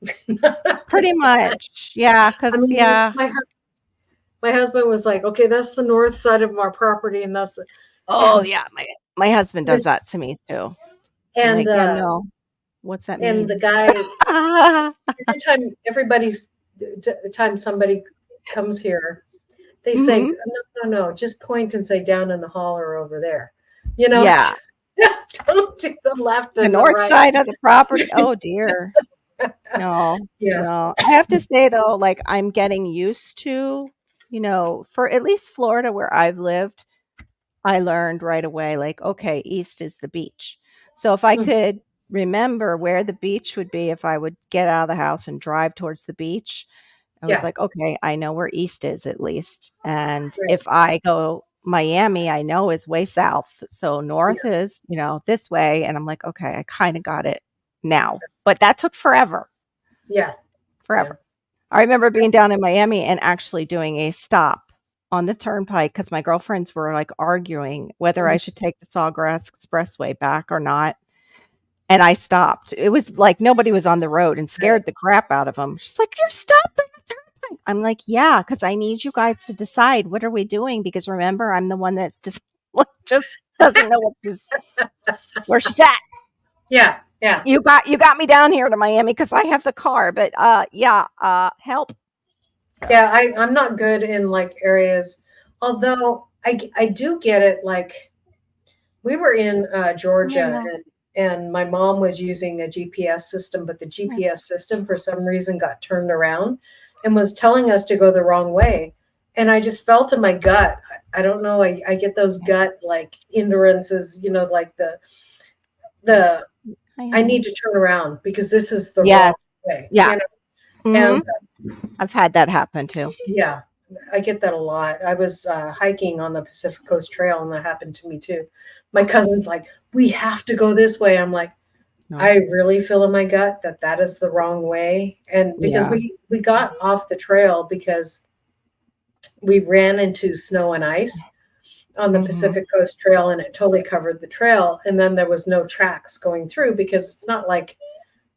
B: Pretty much, yeah, because
A: I mean,
B: yeah.
A: my husband was like, "Okay, that's the north side of our property, and that's
B: Oh,
A: and
B: yeah, my husband does
A: it's
B: that to me too. I'm
A: and
B: like, "Yeah, no. What's that
A: and the
B: mean?"
A: guy every time somebody comes here, they say,
B: Mhm.
A: no, no, no, just point and say down in the hall or over there. You know,
B: Yeah,
A: don't do the left
B: the
A: and the
B: north
A: right.
B: side of the property. Oh, dear. No,
A: Yeah.
B: no. I have to say though, like, I'm getting used to, for at least Florida where I've lived, I learned right away, like, okay, east is the beach. So if I
A: Mm,
B: could remember where the beach would be, if I would get out of the house and drive towards the beach, I was
A: yeah.
B: like, okay, I know where east is at least. And
A: Right.
B: if I go Miami, I know, is way south. So north
A: Yeah.
B: is, this way. And I'm like, okay, I kind of got it now. But that took forever,
A: Yeah. Yeah.
B: forever. I remember being down in Miami and actually doing a stop on the turnpike because my girlfriends were like arguing whether I
A: Mhm.
B: should take the Sawgrass Expressway back or not. And I stopped. It was like nobody was on the road and
A: Right.
B: scared the crap out of them. She's like, "You're stopping the turnpike." I'm like, "Yeah, because I need you guys to decide what are we doing because remember, I'm the one that's just just doesn't know where she's at.
A: Yeah. Yeah.
B: You got me down here to Miami because I have the car, but yeah, help." So
A: Yeah. I'm not good in like areas, although I do get it. Like we were in Georgia,
B: yeah,
A: and my mom was using a GPS system, but the
B: yeah,
A: GPS system for some reason got turned around and was telling us to go the wrong way. And I just felt in my gut. I don't know. I get those
B: yeah.
A: gut like hindrances, like the
B: Hi,
A: I need
B: honey.
A: to turn around because this is the wrong
B: Yes,
A: way,
B: yeah.
A: And
B: hmm I've had that happen too.
A: yeah, I get that a lot. I was hiking on the Pacific Coast Trail, and that happened to me too. My cousin's like, "We have to go this way." I'm like,
B: No,
A: I really feel in my gut that that is the wrong way, and because
B: yeah.
A: we got off the trail because we ran into snow and ice on the
B: hmm
A: Pacific Coast Trail, and it totally covered the trail. And then there was no tracks going through because it's not like,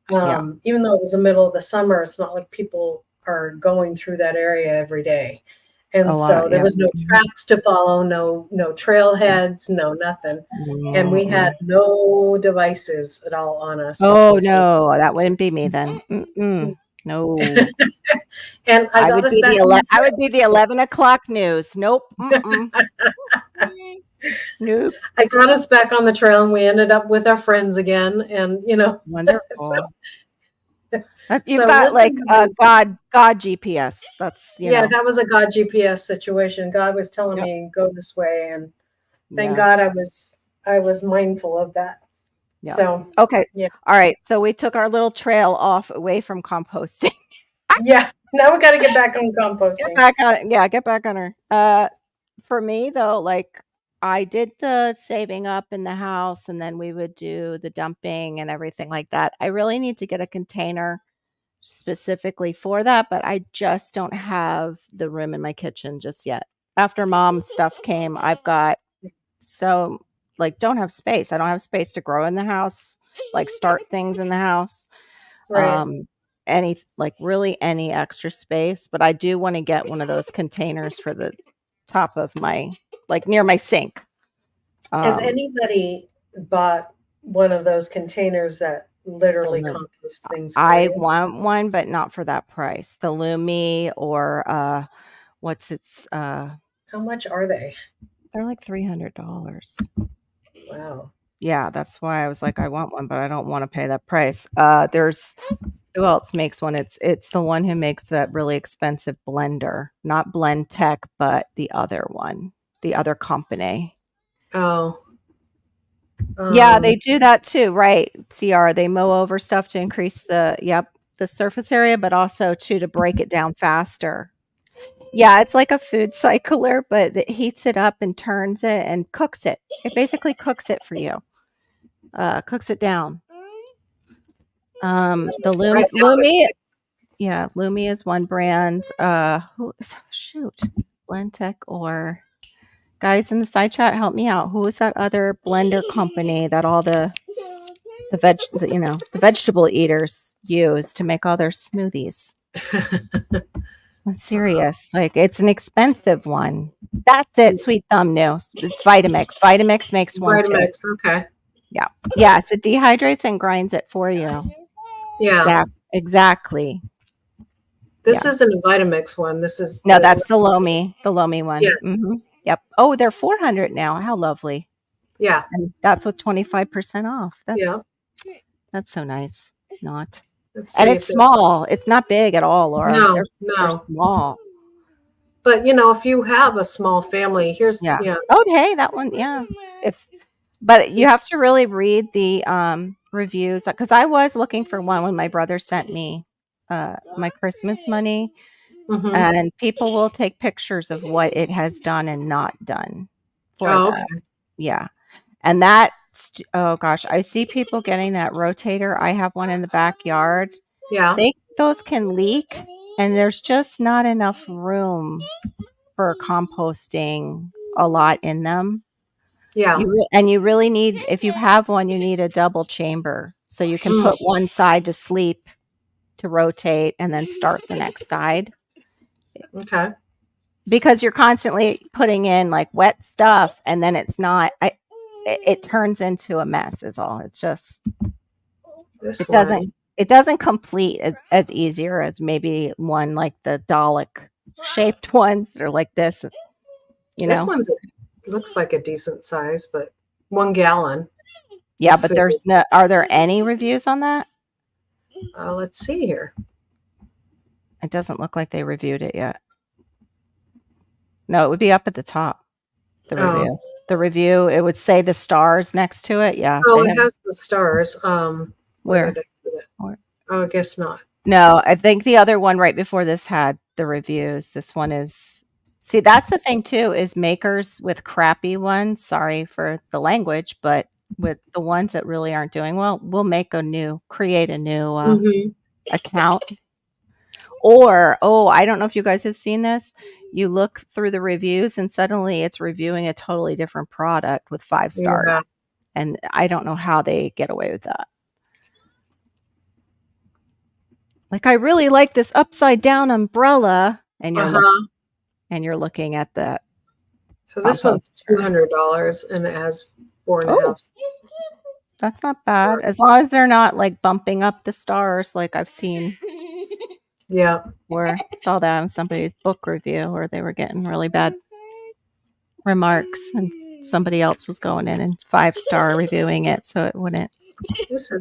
B: Yeah.
A: even though it was the middle of the summer, it's not like people are going through that area every day. And
B: A lot.
A: so there
B: Yeah.
A: was no
B: Mhm.
A: tracks to follow, no trailheads, no nothing. And we had
B: Mm-mm.
A: no devices at all on us
B: Oh,
A: because we
B: no, that wouldn't be me then. Mm-mm. No.
A: and I got us back on the
B: I would
A: trail.
B: be the 11 o'clock news. Nope. Mm-mm. Nope.
A: I got us back on the trail, and we ended up with our friends again. And so
B: Wonderful. You've
A: so
B: got
A: listen
B: like
A: to those.
B: God GPS. That's,
A: Yeah, that was a God GPS situation. God was telling
B: yep.
A: me go this way, and thank
B: Yeah.
A: God I was mindful of that.
B: Yeah.
A: So
B: Okay.
A: yeah,
B: All right. So we took our little trail off away from composting.
A: yeah. Now we got to get back on
B: Get
A: composting.
B: back on it. Yeah, get back on her. For me though, like I did the saving up in the house and then we would do the dumping and everything like that. I really need to get a container specifically for that, but I just don't have the room in my kitchen just yet. After mom's stuff came, I've got so like don't have space. I don't have space to grow in the house, like start things in the house.
A: Right.
B: Um any like really any extra space, but I do want to get one of those containers for the top of my like near my sink.
A: Has
B: Um
A: anybody bought one of those containers that
B: the
A: literally
B: Loom.
A: compost things for
B: I
A: you?
B: want one, but not for that price. The Lumi or what's its
A: How much are they?
B: they're like $300.
A: Wow.
B: Yeah, that's why I was like, I want one, but I don't want to pay that price. There's who else makes one? It's the one who makes that really expensive blender, not Blend Tech, but the other one, the other company.
A: Oh,
B: Yeah,
A: um,
B: they do that too, right? CR, they mow over stuff to increase the surface area, but also too to break it down faster. Yeah, it's like a food cycler, but it heats it up and turns it and cooks it. It basically cooks it for you. Cooks it down. The
A: write down
B: Lumi, yeah, Lumi is one brand. Shoot, Blendtec or guys in the side chat, help me out. Who is that other blender company that all the vegetable eaters use to make all their smoothies?
A: it.
B: I'm serious. Like it's an expensive one. That's it. Sweet thumb news. It's Vitamix. Vitamix makes one too.
A: Vitamix. Okay.
B: Yeah. Yes, it dehydrates and grinds it for you.
A: Yeah.
B: Exactly.
A: This
B: Yeah.
A: isn't a Vitamix one. This is
B: No,
A: the
B: that's the Lomi
A: yeah,
B: one. Yep. Oh, they're 400 now. How lovely.
A: yeah,
B: And that's with 25% off.
A: yeah.
B: That's so nice. Not.
A: Let's
B: And
A: see
B: it's
A: if it.
B: small. It's not big at all, Laura.
A: No,
B: They're
A: no.
B: small.
A: But if you have a small family, here's
B: Yeah. Oh, hey, that one. Yeah. If But you have to really read the reviews because I was looking for one when my brother sent me my Christmas money,
A: hmm
B: and people will take pictures of what it has done and not done. for
A: Oh,
B: that.
A: okay.
B: Yeah. And that, oh gosh, I see people getting that rotator. I have one in the backyard.
A: Yeah.
B: Those can leak, and there's just not enough room for composting a lot in them.
A: Yeah.
B: And you really need, if you have one, you need a double chamber so you can
A: Mm,
B: put one side to sleep to rotate and then start the next side,
A: okay.
B: because you're constantly putting in like wet stuff and then it's not it turns into a mess is all. It's just
A: This
B: it doesn't
A: one.
B: it doesn't complete as easier as maybe one like the Dalek shaped ones that are like this, you
A: This
B: know.
A: one's looks like a decent size, but 1 gallon
B: Yeah,
A: of
B: but
A: food.
B: there's no, are there any reviews on that?
A: Let's see here.
B: It doesn't look like they reviewed it yet. No, it would be up at the top. The
A: Oh,
B: review. The review, it would say the stars next to it. Yeah,
A: oh,
B: they
A: it
B: have.
A: has the stars. Where
B: Where?
A: did I put it?
B: Where?
A: Oh, I guess not.
B: No, I think the other one right before this had the reviews. This one is, see, that's the thing too, is makers with crappy ones, sorry for the language, but with the ones that really aren't doing well, we'll create a new
A: Hmm.
B: account. Or, oh, I don't know if you guys have seen this. You look through the reviews and suddenly it's reviewing a totally different product with 5 stars.
A: Yeah.
B: And I don't know how they get away with that. Like, I really like this upside down umbrella, and
A: Uh-huh.
B: you're looking at the
A: So this one's
B: composter.
A: $200 and it has four and a
B: Oh,
A: half
B: that's not bad.
A: stars.
B: As long as they're not like bumping up the stars like I've seen
A: Yeah.
B: where saw that in somebody's book review where they were getting really bad remarks and somebody else was going in and 5-star reviewing it so it wouldn't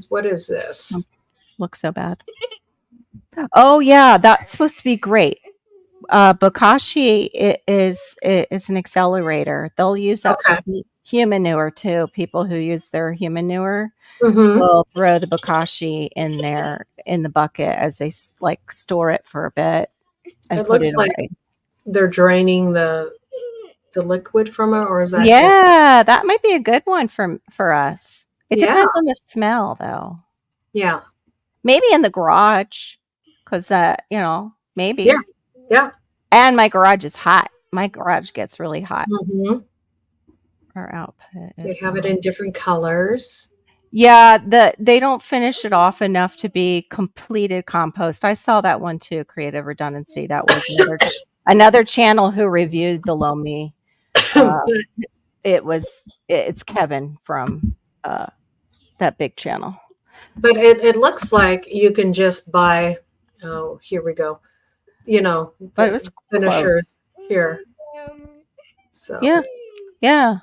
A: What is this?
B: look so bad. Oh yeah, that's supposed to be great. Bokashi is an accelerator. They'll use that for
A: Okay.
B: human manure too. People who use their human manure
A: Mm-hmm.
B: will throw the bokashi in there in the bucket as they like store it for a bit and
A: It
B: put
A: looks
B: it
A: like
B: away.
A: they're draining the liquid from it, or is that just
B: Yeah, that might be a good one for us. It
A: yeah,
B: depends on the smell though.
A: yeah,
B: Maybe in the garage, because
A: yeah,
B: maybe.
A: yeah.
B: And my garage is hot. My garage gets really hot.
A: Mm-hmm.
B: Our output
A: They
B: is
A: have it
B: low.
A: in different colors.
B: Yeah, they don't finish it off enough to be completed compost. I saw that one too, creative redundancy. That was another channel who reviewed the Lomi. It's Kevin from that big channel.
A: But it looks like you can just buy. Oh, here we go.
B: But it was
A: The
B: close.
A: finishers here. So
B: Yeah.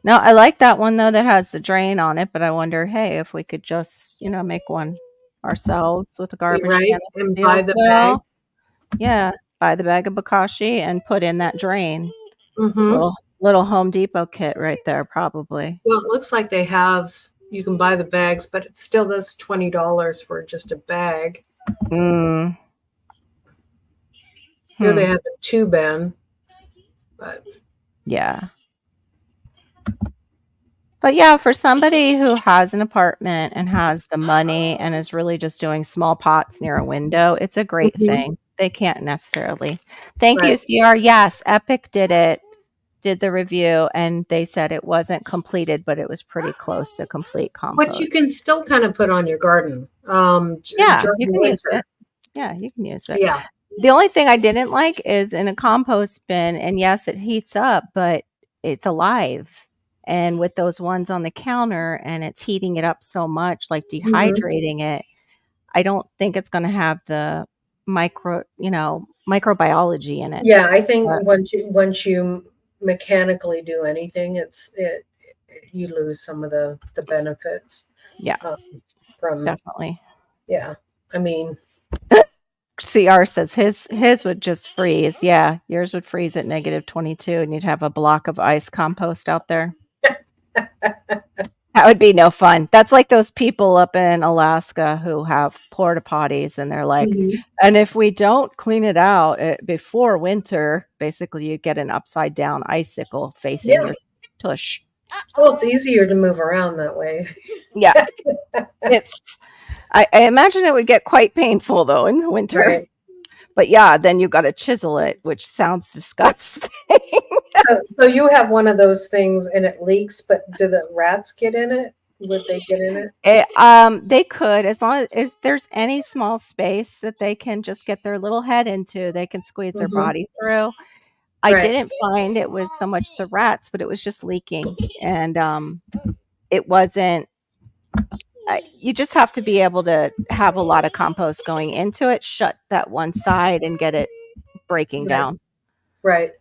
B: No, I like that one though that has the drain on it, but I wonder, hey, if we could just, make one ourselves with a
A: you're
B: garbage
A: right,
B: can of
A: and
B: steel
A: buy the bag.
B: foil. Yeah, buy the bag of bokashi and put in that drain.
A: Mm-hmm.
B: Little Home Depot kit right there, probably.
A: Well, it looks like they have. You can buy the bags, but it still does $20 for just a bag.
B: Mm.
A: Here they have a 2 bin, but
B: Yeah. But yeah, for somebody who has an apartment and has the money and is really just doing small pots near a window, it's a great
A: mhm,
B: thing. They can't necessarily. Thank you,
A: right.
B: CR. Yes, Epic did the review, and they said it wasn't completed, but it was pretty close to complete
A: Which you
B: compost.
A: can still kind of put on your garden
B: Yeah,
A: during
B: you
A: the
B: can use
A: winter.
B: it. Yeah, you can use it.
A: Yeah.
B: The only thing I didn't like is in a compost bin, and yes, it heats up, but it's alive. And with those ones on the counter and it's heating it up so much, like
A: Mhm.
B: dehydrating it, I don't think it's going to have the microbiology in it.
A: Yeah, I think
B: But
A: once you mechanically do anything, you lose some of the benefits
B: yeah,
A: um, from
B: definitely.
A: yeah. I mean,
B: CR says his would just freeze. Yeah, yours would freeze at -22 and you'd have a block of ice compost out there. That would be no fun. That's like those people up in Alaska who have porta potties, and they're like,
A: Mhm.
B: and if we don't clean it out before winter, basically you get an upside down icicle facing
A: Yeah.
B: your tush.
A: Well, it's easier to move around that way.
B: Yeah, it's. I imagine it would get quite painful though in the winter.
A: Right.
B: But yeah, then you got to chisel it, which sounds disgusting.
A: So you have one of those things and it leaks, but do the rats get in it? Would they get in it?
B: They could, as long as if there's any small space that they can just get their little head into, they can squeeze their
A: Hmm.
B: body through. I
A: Right.
B: didn't find it was so much the rats, but it was just leaking, and it wasn't. You just have to be able to have a lot of compost going into it, shut that one side, and get it breaking
A: Right.
B: down.
A: Right.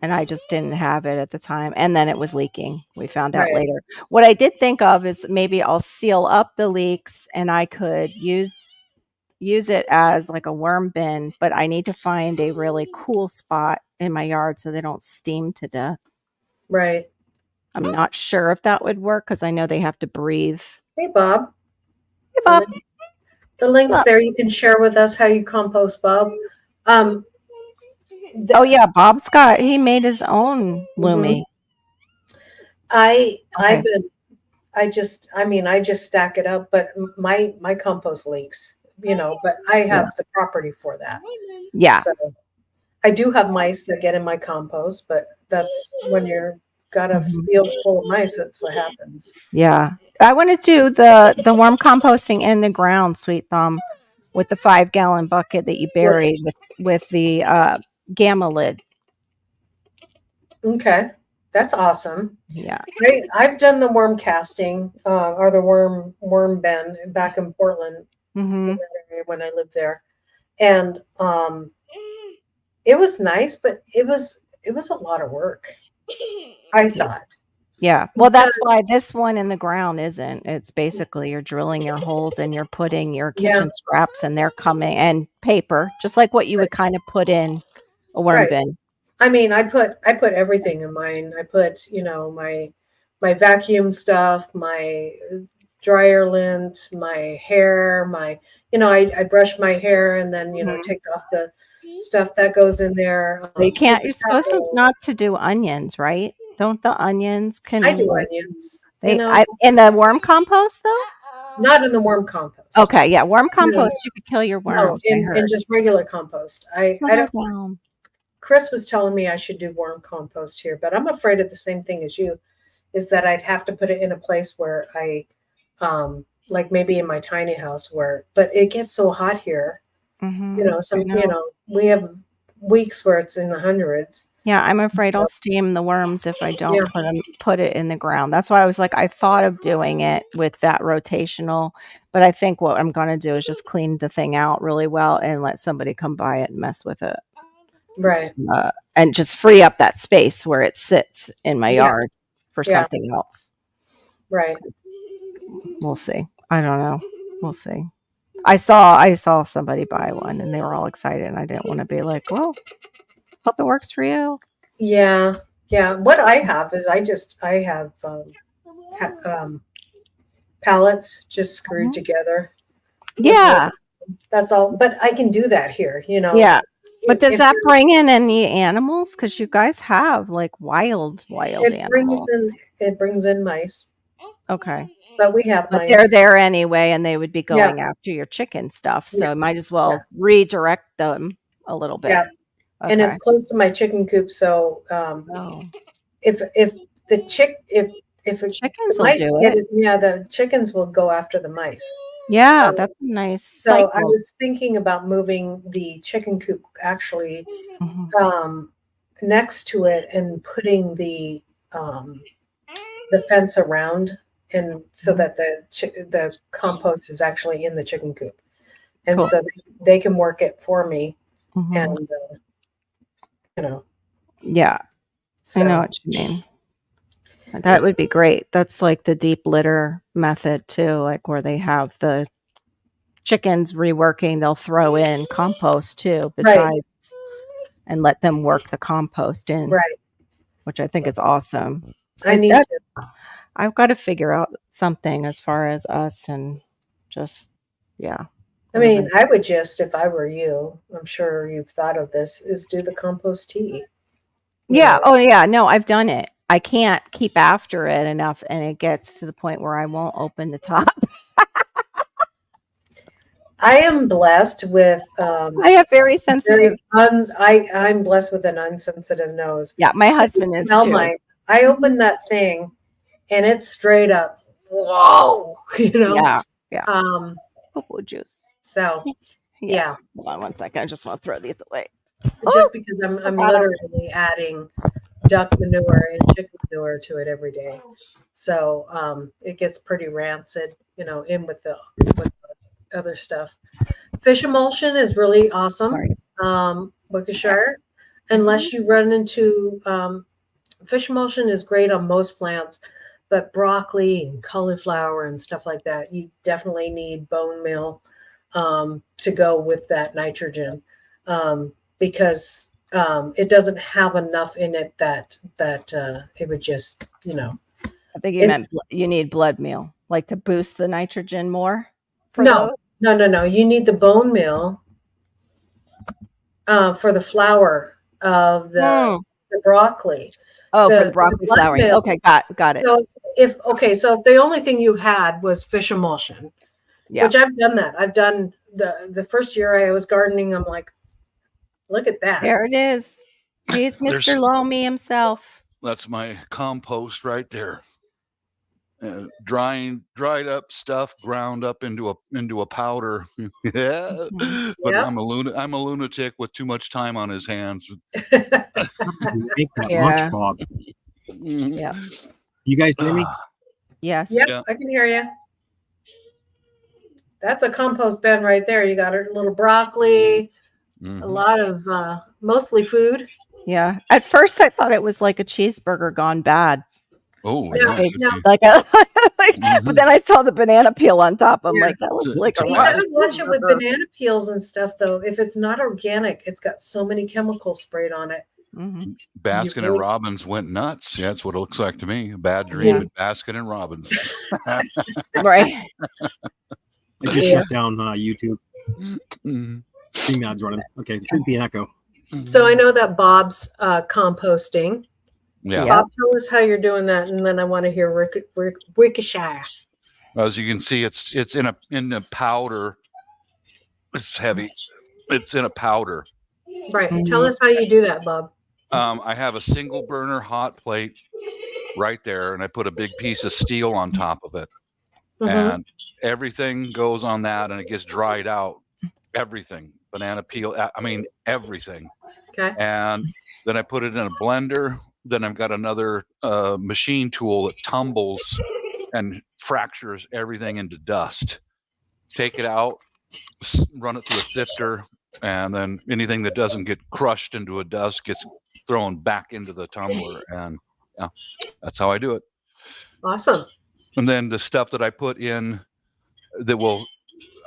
B: And I just didn't have it at the time, and then it was leaking. We found out
A: Right.
B: later. What I did think of is maybe I'll seal up the leaks, and I could use it as like a worm bin, but I need to find a really cool spot in my yard so they don't steam to death.
A: Right.
B: I'm not sure if that would work because I know they have to breathe.
A: Hey, Bob.
B: Hey,
A: So
B: Bob.
A: the link's
B: Look.
A: there. You can share with us how you compost, Bob. Um,
B: Oh yeah, he made his own
A: mhm.
B: Lumi.
A: I've
B: Okay.
A: been I just stack it up, but my compost leaks, but I
B: Yeah.
A: have the property for that.
B: Yeah.
A: So I do have mice that get in my compost, but that's when you're got a
B: Mhm.
A: field full of mice, that's what happens.
B: Yeah. I want to do the worm composting in the ground, sweet thumb, with the 5-gallon bucket that you
A: Right.
B: buried with the gamma lid.
A: Okay. That's awesome.
B: Yeah.
A: I've done the worm casting, or the worm bin back in Portland
B: Mhm.
A: when I lived there. And it was nice, but it was a lot of work, I
B: Yeah.
A: thought.
B: Yeah. Well, that's
A: Because
B: why this one in the ground isn't. It's basically you're drilling your holes and you're putting your
A: yeah,
B: kitchen scraps and they're coming and paper, just like what you would
A: right,
B: kind of put in a worm
A: right.
B: bin.
A: I mean, I put everything in mine. I put, my vacuum stuff, my dryer lint, my hair, I brush my hair and then,
B: Mhm.
A: take off the stuff that goes in there.
B: You can't
A: Paper
B: you're supposed to
A: towels.
B: not to do onions, right? Don't the onions
A: I
B: can
A: do
B: like
A: onions,
B: they I in the worm compost though?
A: not in the worm compost.
B: Okay, yeah, worm
A: No,
B: compost, you could kill your
A: no,
B: worms, I
A: in
B: heard.
A: just regular compost. I
B: Settle
A: don't.
B: down.
A: Chris was telling me I should do worm compost here, but I'm afraid of the same thing as you. Is that I'd have to put it in a place where like maybe in my tiny house but it gets so hot here.
B: Mhm. I
A: Some,
B: know.
A: we have weeks where it's in the hundreds.
B: Yeah, I'm afraid I'll
A: So,
B: steam the worms if I don't
A: yeah,
B: put it in the ground. That's why I was like, I thought of doing it with that rotational, but I think what I'm gonna do is just clean the thing out really well and let somebody come by it and mess with it,
A: right.
B: and just free up that space where it sits in my
A: Yeah,
B: yard for
A: yeah,
B: something else.
A: right.
B: We'll see. I don't know. We'll see. I saw somebody buy one and they were all excited and I didn't want to be like, "Well, hope it works for you."
A: Yeah, yeah. What I have is I have pallets just screwed
B: Mhm.
A: together with wood.
B: Yeah.
A: That's all. But I can do that here.
B: Yeah. But does
A: If
B: that
A: you're,
B: bring in any animals? Because you guys have, like, wild
A: it brings
B: animals.
A: in it brings in mice,
B: Okay.
A: but we have
B: But they're
A: mice.
B: there anyway, and they would be
A: Yeah,
B: going after your chicken stuff,
A: yeah,
B: so might as
A: yeah,
B: well redirect them a little bit.
A: yeah. And
B: Okay.
A: it's close to my chicken coop, so
B: Oh,
A: if the chick if the
B: chickens will
A: mice
B: do
A: get
B: it.
A: it, yeah, the chickens will go after the mice.
B: Yeah,
A: Um,
B: that's a nice
A: so I
B: cycle.
A: was thinking about moving the chicken coop actually
B: Mhm.
A: um, next to it and putting um, the fence around, and so
B: Mhm.
A: that the compost is actually in the chicken coop, and
B: Cool.
A: so they can work it for me,
B: Mhm.
A: and you know,
B: Yeah, I know
A: so
B: what you mean. That would be great. That's like the deep litter method too, like where they have the chickens reworking, they'll throw in compost too,
A: right,
B: besides and let them work the compost in,
A: right.
B: which I think is awesome.
A: I need
B: That
A: to.
B: I've got to figure out something as far as us and just, yeah.
A: I mean, I would just, if I were you, I'm sure you've thought of this, is do the compost tea. You
B: Yeah.
A: know,
B: Oh, yeah. No, I've done it. I can't keep after it enough, and it gets to the point where I won't open the top.
A: I am blessed with
B: I have very sensitive.
A: I'm blessed with an unsensitive nose.
B: Yeah, my
A: I can
B: husband is
A: smell
B: too.
A: mine. I open that thing and it's straight up, whoa,
B: Yeah. Yeah.
A: Um,
B: Poo juice.
A: so
B: Yeah.
A: yeah,
B: Hold on one second. I just want to throw these away.
A: just
B: Oh,
A: because I'm
B: forgot I was.
A: literally adding duck manure and chicken manure to it every day. So it gets pretty rancid, in with the other stuff. Fish emulsion is really awesome.
B: Sorry.
A: Wickeshire, unless you run into fish emulsion is great on most plants, but broccoli and cauliflower and stuff like that, you definitely need bone meal to go with that nitrogen because it doesn't have enough in it that it would just
B: I think you
A: it's
B: meant you need blood meal, like to boost the nitrogen more for
A: no
B: those.
A: no. You need the bone meal for the flour of
B: Mm.
A: the broccoli.
B: Oh, for the
A: The
B: broccoli
A: blood
B: flowering.
A: meal.
B: Okay, got it.
A: So if the only thing you had was fish emulsion,
B: Yeah.
A: which I've done that. I've done the first year I was gardening. I'm like, look at that.
B: There it is. He's Mr. Loamy himself.
C: That's my compost right there. Dried up stuff ground up into a powder. Yeah, but
A: Yeah.
C: I'm a lunatic with too much time on his hands.
D: Make that
B: Yeah.
D: much, Bob.
B: Yeah.
D: You guys hear me?
B: Yes.
A: Yep,
C: Yeah.
A: I can hear you. That's a compost bin right there. You got a little broccoli, a lot of mostly food.
B: Yeah. At first, I thought it was like a cheeseburger gone bad.
C: Oh,
A: No,
C: yeah.
B: Big,
A: no.
B: like but then I saw the banana peel on top. I'm like, that looks like a
A: You
B: rotten
A: gotta watch it with
B: cheeseburger.
A: banana peels and stuff, though. If it's not organic, it's got so many chemicals sprayed on it.
C: Baskin and Robbins went nuts. Yeah, that's what it looks like to me. A bad dream at Baskin and Robbins.
B: Right.
D: I just shut down YouTube. StreamYard's running. Okay, there shouldn't be an echo.
A: So I know that Bob's composting.
C: Yeah.
A: Bob, tell us how you're doing that, and then I want to hear Wickeshire.
C: As you can see, it's in a powder. It's heavy. It's in a powder.
A: Right. Tell us how you do that, Bob.
C: I have a single burner hot plate right there, and I put a big piece of steel on top of it, and everything goes on that, and it gets dried out. Everything, banana peel. I mean, everything.
A: Okay.
C: And then I put it in a blender. Then I've got another machine tool that tumbles and fractures everything into dust. Take it out, run it through a sifter, and then anything that doesn't get crushed into a dust gets thrown back into the tumbler. And yeah, that's how I do it.
A: Awesome.
C: And then the stuff that I put in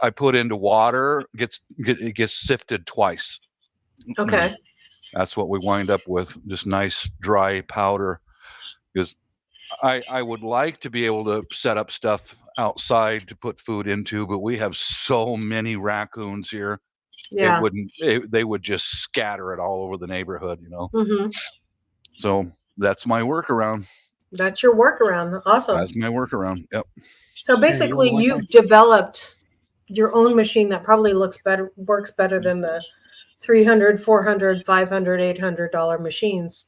C: I put into water gets sifted twice.
A: Okay.
C: That's what we wind up with, this nice dry powder. Because I would like to be able to set up stuff outside to put food into, but we have so many raccoons here.
A: Yeah.
C: They would just scatter it all over the neighborhood,
A: Mm-hmm.
C: So that's my workaround.
A: That's your workaround. Awesome.
C: That's my workaround. Yep.
A: So basically, you've developed your own machine that probably works better than the $300, $400, $500, $800 machines.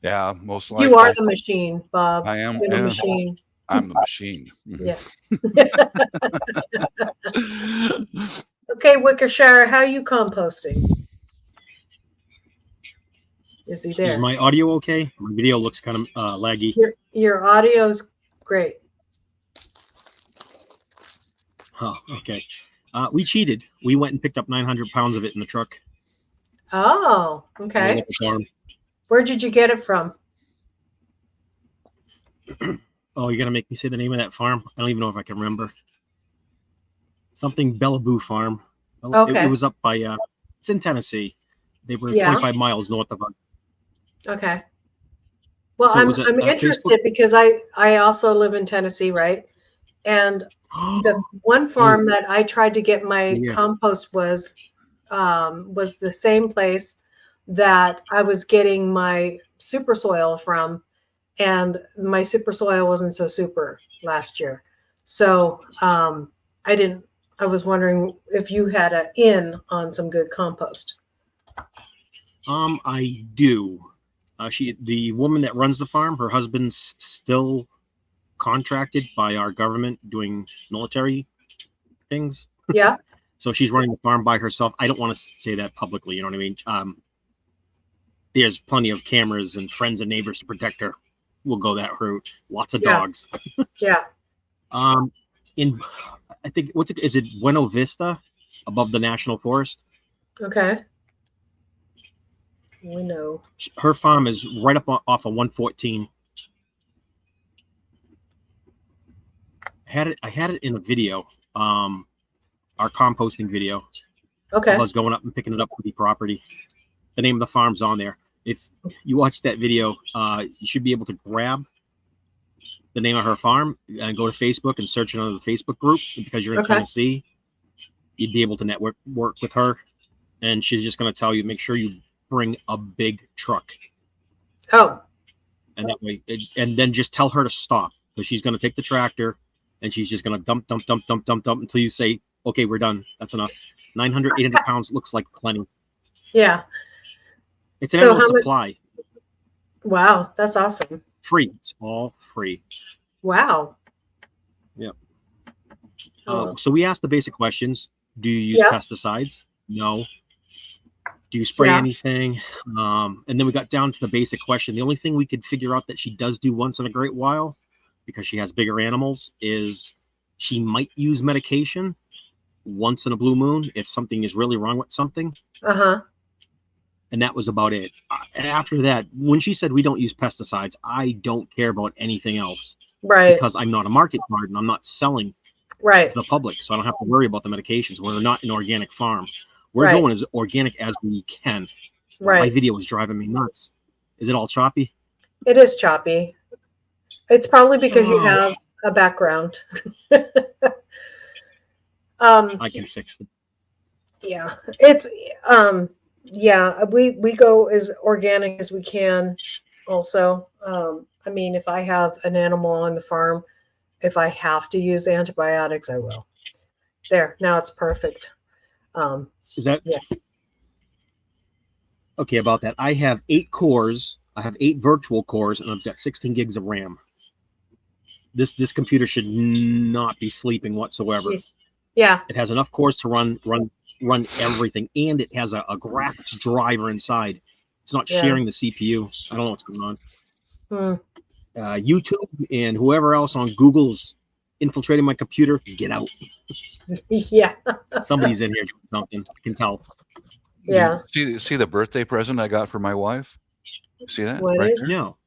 C: Yeah, most likely.
A: You are the machine, Bob.
C: I am.
A: You're the machine.
C: I'm the machine.
A: Yes. Okay, Wickeshire, how are you composting? Is he there?
D: Is my audio okay? My video looks kind of laggy.
A: Your audio's great.
D: Oh, okay. We cheated. We went and picked up 900 pounds of it in the truck.
A: Oh, okay. Where did you get it from?
D: Oh, you're going to make me say the name of that farm? I don't even know if I can remember. Something Bellaboo Farm.
A: Okay.
D: It was up by, it's in Tennessee. They were 25 miles north of us.
A: Okay. Well,
D: So was it
A: I'm interested because I also live in Tennessee, right? And the one farm that I tried to get my
D: Yeah.
A: compost was the same place that I was getting my super soil from, and my super soil wasn't so super last year. So I was wondering if you had an in on some good compost.
D: I do. The woman that runs the farm, her husband's still contracted by our government doing military things.
A: Yeah.
D: So she's running the farm by herself. I don't want to say that publicly. You know what I mean? There's plenty of cameras and friends and neighbors to protect her. We'll go that route. Lots of dogs.
A: Yeah.
D: In I think is it Buena Vista above the National Forest?
A: Okay. We know.
D: Her farm is right up off of 114. I had it in a video, our composting video
A: Okay.
D: of us going up and picking it up for the property. The name of the farm's on there. If you watch that video, you should be able to grab the name of her farm and go to Facebook and search it under the Facebook group. Because you're in Tennessee, you'd be able to work with her, and she's just going to tell you, make sure you bring a big truck.
A: Oh.
D: And that way, and then just tell her to stop, because she's going to take the tractor and she's just going to dump until you say, okay, we're done. That's enough. 900, 800 pounds looks like plenty.
A: Yeah.
D: It's an animal supply.
A: Wow, that's awesome.
D: Free. It's all free.
A: Wow.
D: Yep. So we asked the basic questions. Do you use pesticides? No. Do you spray anything? And then we got down to the basic question. The only thing we could figure out that she does do once in a great while, because she has bigger animals, is she might use medication once in a blue moon if something is really wrong with something.
A: Uh-huh.
D: And that was about it. After that, when she said we don't use pesticides, I don't care about anything else.
A: Right.
D: Because I'm not a market garden. I'm not selling to the public, so I don't have to worry about the medications. We're not an organic farm. We're going as organic as we can.
A: Right.
D: My video was driving me nuts. Is it all choppy?
A: It is choppy. It's probably because you have a background.
D: I can fix it.
A: Yeah. It's we go as organic as we can also. I mean, if I have an animal on the farm, if I have to use antibiotics, I will. There, now it's perfect.
D: Is that okay? About that, I have 8 cores. I have 8 virtual cores, and I've got 16 gigs of RAM. This computer should not be sleeping whatsoever.
A: Yeah,
D: it has enough cores to run everything, and it has a graphics driver inside. It's not sharing the CPU. I don't know what's going on. YouTube and whoever else on Google's infiltrating my computer. Get out.
A: Yeah.
D: Somebody's in here doing something. I can tell.
A: Yeah.
C: See the birthday present I got for my wife? See that
A: What
C: right
A: is
C: there?
D: No.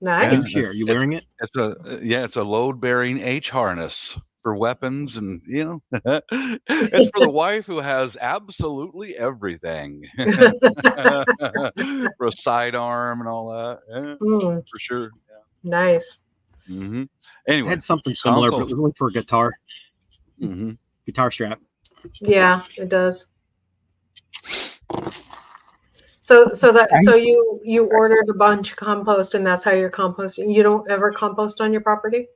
A: Nice.
D: Share. Are you wearing it?
C: It's a load-bearing H harness for weapons, and it's for the wife who has absolutely everything. For a sidearm and all that. Yeah, for sure. Yeah.
A: Nice.
C: Mm-hmm. Anyway,
D: I had something similar, but it was only for a guitar.
C: Mm-hmm.
D: Guitar strap.
A: Yeah, it does. So you ordered a bunch of compost, and that's how you're composting. You don't ever compost on your property?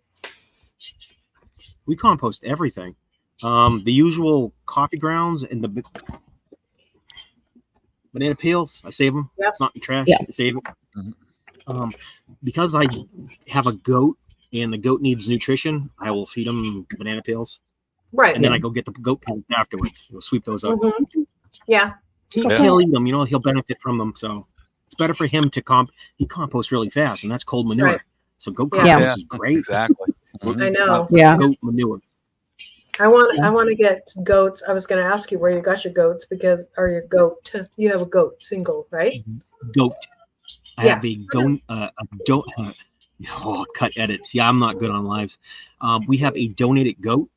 D: We compost everything. The usual coffee grounds and the banana peels, I save them.
A: Yep.
D: It's not in trash.
B: Yeah.
D: I save it. Because I have a goat and the goat needs nutrition, I will feed him banana peels.
A: Right.
D: And then I go get the goat pellets afterwards. We'll sweep those up.
A: Mm-hmm. Yeah.
D: He'll eat them, he'll benefit from them. So it's better for him to he composts really fast, and that's cold manure.
A: Right.
D: So goat compost is great.
C: Exactly.
A: I know.
D: Goat manure.
A: I want to get goats. I was going to ask you where you got your goats you have a goat single, right?
D: Goat. I have a goat. Cut edits. Yeah, I'm not good on lives. We have a donated goat.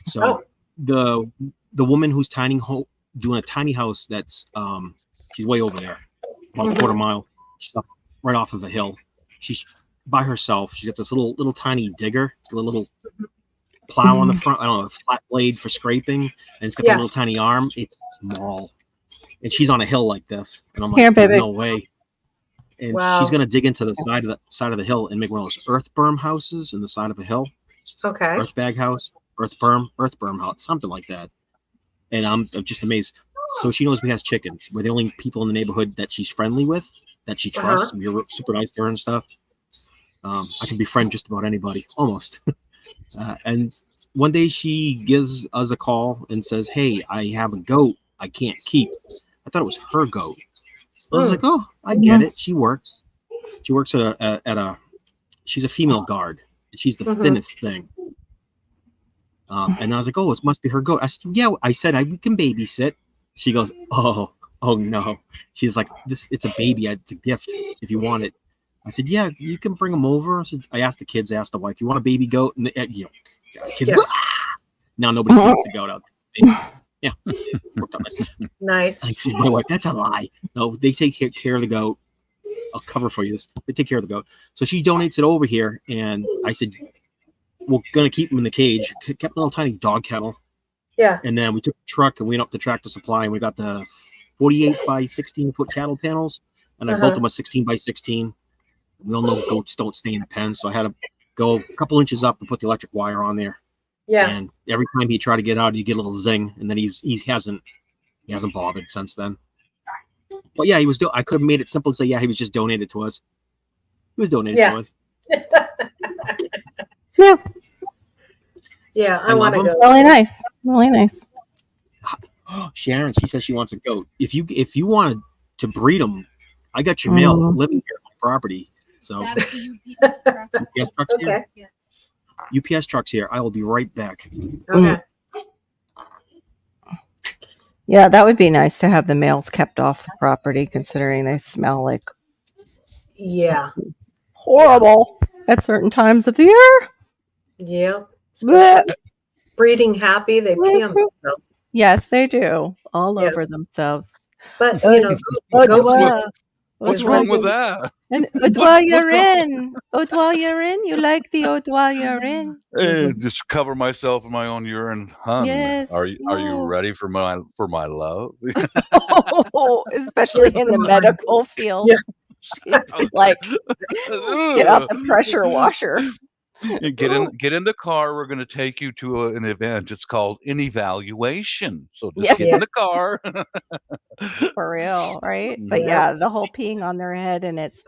D: So the woman who's doing a tiny house that's she's way over there, about a quarter mile. She's up right off of a hill. she's by herself. She's got this little tiny digger, a little plow on the front. I don't know, a flat blade for scraping, and it's got the little tiny arm. It's small, and she's on a hill like this, and I'm like,
B: Here,
D: there's
B: baby.
D: no way. And she's gonna dig into the side of the hill and make one of those earth berm houses in the side of a hill.
A: Okay.
D: Earth bag house, earth berm house, something like that. And I'm just amazed. So she knows we has chickens. We're the only people in the neighborhood that she's friendly with, that she trusts. We're super nice to her and stuff. I can befriend just about anybody, almost. And one day she gives us a call and says, "Hey, I have a goat I can't keep." I thought it was her goat. I was like, "Oh, I get it." She works. She works at a. She's a female guard. And she's the thinnest thing. And I was like, "Oh, it must be her goat." I said, "Yeah." I said, "We can babysit." She goes, "Oh no." She's like, "It's a baby. It's a gift if you want it." I said, "Yeah, you can bring them over." I asked the kids, I asked the wife, "You want a baby goat?" And kids, now nobody keeps the goat out. Yeah, worked out
A: nice.
D: And she's my wife. That's a lie. No, they take care of the goat. I'll cover for you. They take care of the goat. So she donates it over here, and I said, "We're gonna keep him in the cage." Kept a little tiny dog kennel.
A: Yeah.
D: And then we took the truck and we went up to Tractor Supply, and we got the 48 by 16 foot cattle panels, and I built them a 16 by 16. We all know goats don't stay in the pen, so I had to go a couple inches up and put the electric wire on there.
A: Yeah.
D: And every time he tried to get out, you get a little zing, and then he hasn't bothered since then. But yeah, I could have made it simple and say, yeah, he was just donated to us. He was donated to us.
B: Yeah.
A: Yeah, I want to go.
B: Really nice. Really nice.
D: Sharon, she says she wants a goat. If you wanted to breed them, I got your mail living here on my property. So UPS trucks here. UPS trucks here. I will be right back.
A: Okay.
B: Yeah, that would be nice to have the males kept off the property, considering they smell like horrible at certain times of the year.
A: Yeah. Breeding happy, they pee on themselves.
B: Yes, they do. All over themselves.
A: But
C: what's wrong with that?
B: And Odwa urine. Odwa urine. You like the Odwa urine?
C: Just cover myself in my own urine, hun.
B: Yes.
C: Are you ready for my love?
B: Especially in the medical field. Yeah. She'd be like, get out the pressure washer.
C: Get in the car. We're going to take you to an event. It's called an evaluation. So just get in the car.
B: For real, right? But yeah, the whole peeing on their head, and it's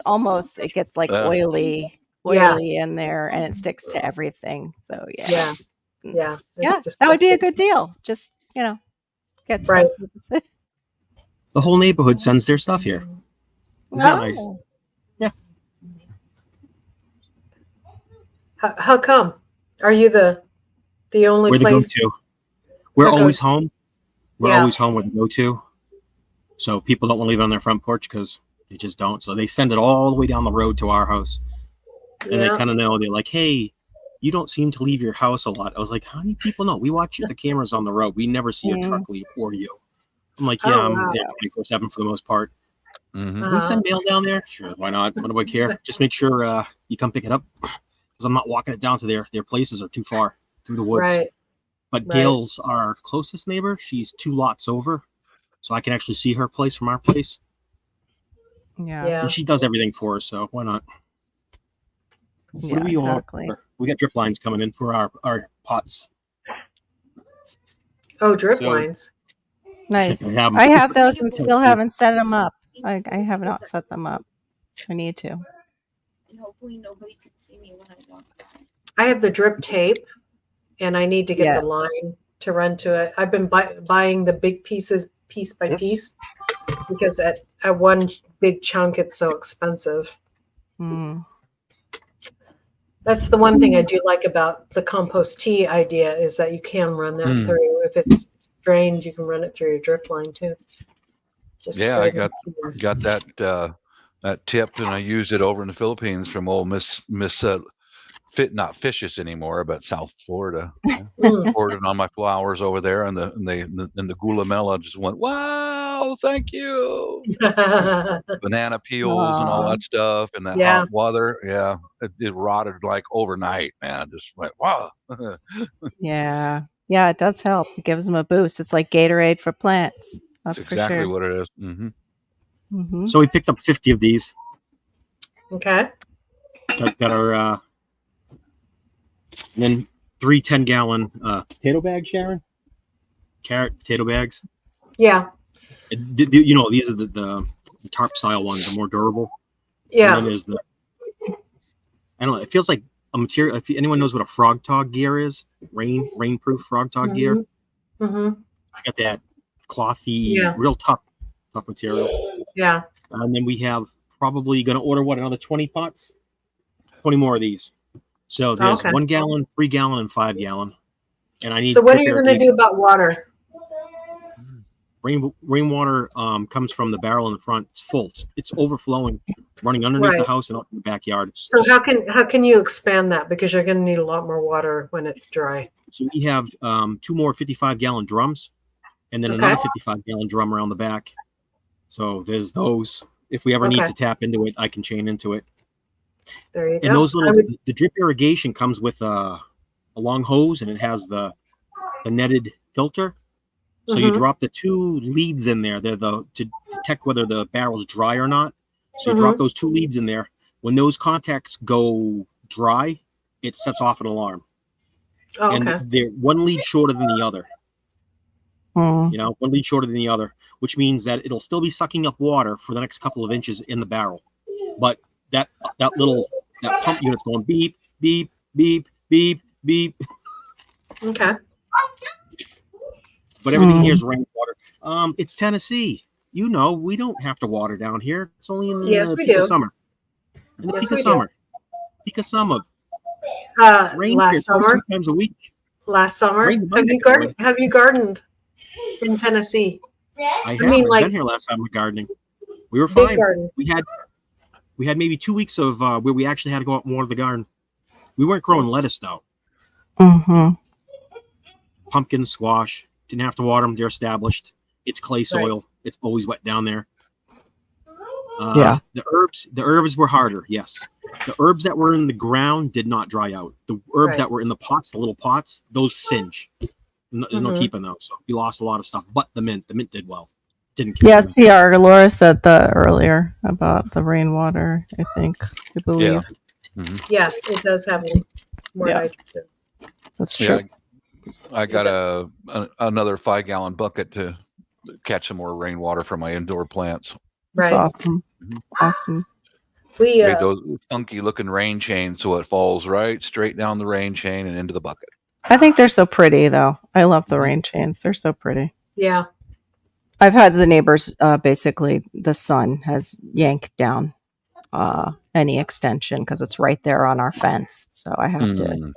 B: almost, it gets like oily in there, and it sticks to everything. So yeah, that would be a good deal. Just get stuff.
D: The whole neighborhood sends their stuff here. Isn't that nice? Yeah.
A: How come? Are you the only
D: We're
A: place?
D: The go-to. We're always home. We're always home with the go-to. So people don't want to leave it on their front porch because they just don't. So they send it all the way down the road to our house. And they kind of know. They're like, "Hey, you don't seem to leave your house a lot." I was like, "How many people know? We watch the cameras on the road. We never see a truck leave or you." I'm like, "Yeah, I'm there 24/7 for the most part." Can we send mail down there? Sure, why not? What do I care? Just make sure you come pick it up. Because I'm not walking it down to their places are too far through the woods.
A: Right.
D: But Gail's our closest neighbor. She's 2 lots over, so I can actually see her place from our place.
B: Yeah.
D: And she does everything for us, so why not?
B: Yeah, exactly.
D: We got drip lines coming in for our pots.
A: Oh, drip lines.
B: Nice. I have those and still haven't set them up. I have not set them up. I need to.
E: And hopefully nobody can see me when I walk by.
A: I have the drip tape, and I need to get the line to run to it. I've been buying the big pieces piece by piece because at one big chunk it's so expensive. That's the one thing I do like about the compost tea idea is that you can run that through. If it's drained, you can run it through your drip line too.
C: I got that tip, and I used it over in the Philippines from old Miss not Fishes anymore, but South Florida. Poured it on my flowers over there, and the Gulamela just went, wow. wow, thank you.
A: Yeah.
C: Banana peels and all
B: Aw.
C: that stuff, and that
A: Yeah.
C: hot weather. Yeah, it rotted like overnight, man. Just went, wow.
B: Yeah. Yeah, it does help. It gives them a boost. It's like Gatorade for plants.
C: That's
B: That's for
C: exactly
B: sure.
C: what it is. Mm-hmm.
B: Hmm.
D: So we picked up 50 of these.
A: Okay.
D: Got our and then 3 10-gallon potato bags, Sharon. Carrot potato bags.
A: Yeah.
D: You know, these are the tarp style ones. They're more durable. And
A: Yeah.
D: then there's the, I don't know. It feels like a material. If anyone knows what a frog tog gear is, rainproof frog tog gear.
A: Mm-hmm.
D: It's got that clothy,
A: Yeah.
D: real tough material.
A: Yeah.
D: And then we have probably going to order another 20 pots, 20 more of these. So there's
A: Okay.
D: 1 gallon, 3 gallon, and 5 gallon. And I need
A: So what are
D: drip
A: you going to do
D: irrigation.
A: about water?
D: Rainwater comes from the barrel in the front. It's full. It's overflowing, running underneath the
A: Right.
D: house and out in the backyard.
A: So how can you expand that? Because you're going to need a lot more water when it's dry.
D: So we have 2 more 55-gallon drums, and then
A: Okay.
D: another 55-gallon drum around the back. So there's those. If we ever need
A: Okay.
D: to tap into it, I can chain into it.
A: There you
D: And
A: go.
D: those the drip irrigation comes with a long hose, and it has the netted filter. So you
A: Mhm.
D: drop the 2 leads in there. They're to detect whether the barrel's dry or not. So you
A: Mhm.
D: drop those 2 leads in there. When those contacts go dry, it sets off an alarm.
A: Oh,
D: And
A: okay.
D: they're one lead shorter than the other.
B: Mm.
D: You know, one lead shorter than the other, which means that it'll still be sucking up water for the next couple of inches in the barrel. But that pump unit's going beep, beep, beep, beep, beep.
A: Okay.
D: But everything here
B: Mm.
D: is rainwater. It's Tennessee. You know, we don't have to water down here. It's only in
A: Yes,
D: the
A: we
D: peak of
A: do.
D: summer. In the
A: Yes,
D: peak
A: we
D: of
A: do.
D: summer. Peak of summer. Rain here
A: Last
D: 2 or
A: summer.
D: 3 times a week.
A: Last summer.
D: Rain's my
A: Have you
D: neck of the woods.
A: gardened in Tennessee?
D: I have.
A: mean,
D: I've
A: like
D: been here last time with gardening. We were
A: big
D: fine.
A: garden.
D: We had maybe 2 weeks of where we actually had to go out and water the garden. We weren't growing lettuce though.
B: Hmm.
D: Pumpkin, squash. Didn't have to water them. They're established. It's clay soil. It's always wet down there.
B: Yeah.
D: The herbs were harder. Yes. The herbs that were in the ground did not dry out. The herbs
A: Right.
D: that were in the pots, the little pots, those singe. There's no
A: Mhm.
D: keeping those. So we lost a lot of stuff. But the mint did well. Didn't kill
B: Yeah,
D: them.
B: CR. Laura said that earlier about the rainwater, I think. I believe.
C: Mm-hmm.
A: Yes, it does have more
B: Yeah.
A: nitrogen.
B: That's true.
C: Yeah, I got another 5-gallon bucket to catch some more rainwater for my indoor plants.
B: That's
A: Right.
B: awesome.
C: Mhm.
B: Awesome.
A: We
C: Made those funky looking rain chains so it falls right straight down the rain chain and into the bucket.
B: I think they're so pretty, though. I love the
C: Mhm.
B: rain chains. They're so pretty.
A: yeah.
B: I've had the neighbors, basically, the son has yanked down any extension because it's right there on our fence. So I have to
C: Mm.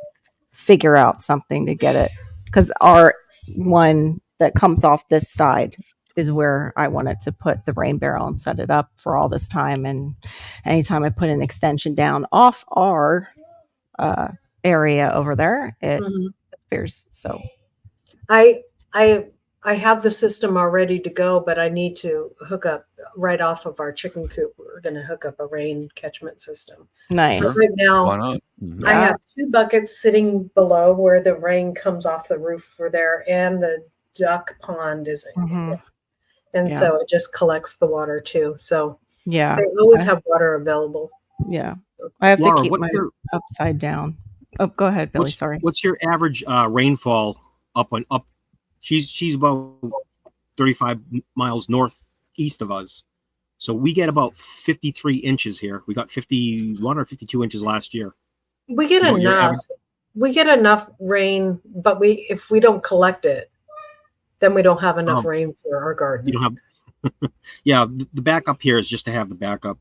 B: figure out something to get it. Because our one that comes off this side is where I wanted to put the rain barrel and set it up for all this time. And anytime I put an extension down off our area over there, it
A: Mhm.
B: appears so.
A: I have the system all ready to go, but I need to hook up right off of our chicken coop. We're going to hook up a rain catchment system.
B: Nice.
A: But
C: Sure.
A: right now,
C: Why not? Mhm.
A: I
B: Yeah.
A: have 2 buckets sitting below where the rain comes off the roof for there, and the duck pond is in
B: Mhm.
A: it. And
B: Yeah.
A: so it just collects the water too. So
B: Yeah.
A: they always
B: I-
A: have water available.
B: Yeah. I have
D: Laura,
B: to keep
D: what's
B: my
D: your
B: upside down. Oh, go ahead, Billy. Sorry.
D: what's your average rainfall up? She's about 35 miles northeast of us. So we get about 53 inches here. We got 51 or 52 inches last year.
A: We get
D: You know, your
A: enough.
D: average-
A: We get enough rain, but if we don't collect it, then we don't have enough rain for our garden.
D: You don't have. Yeah, the backup here is just to have the backup.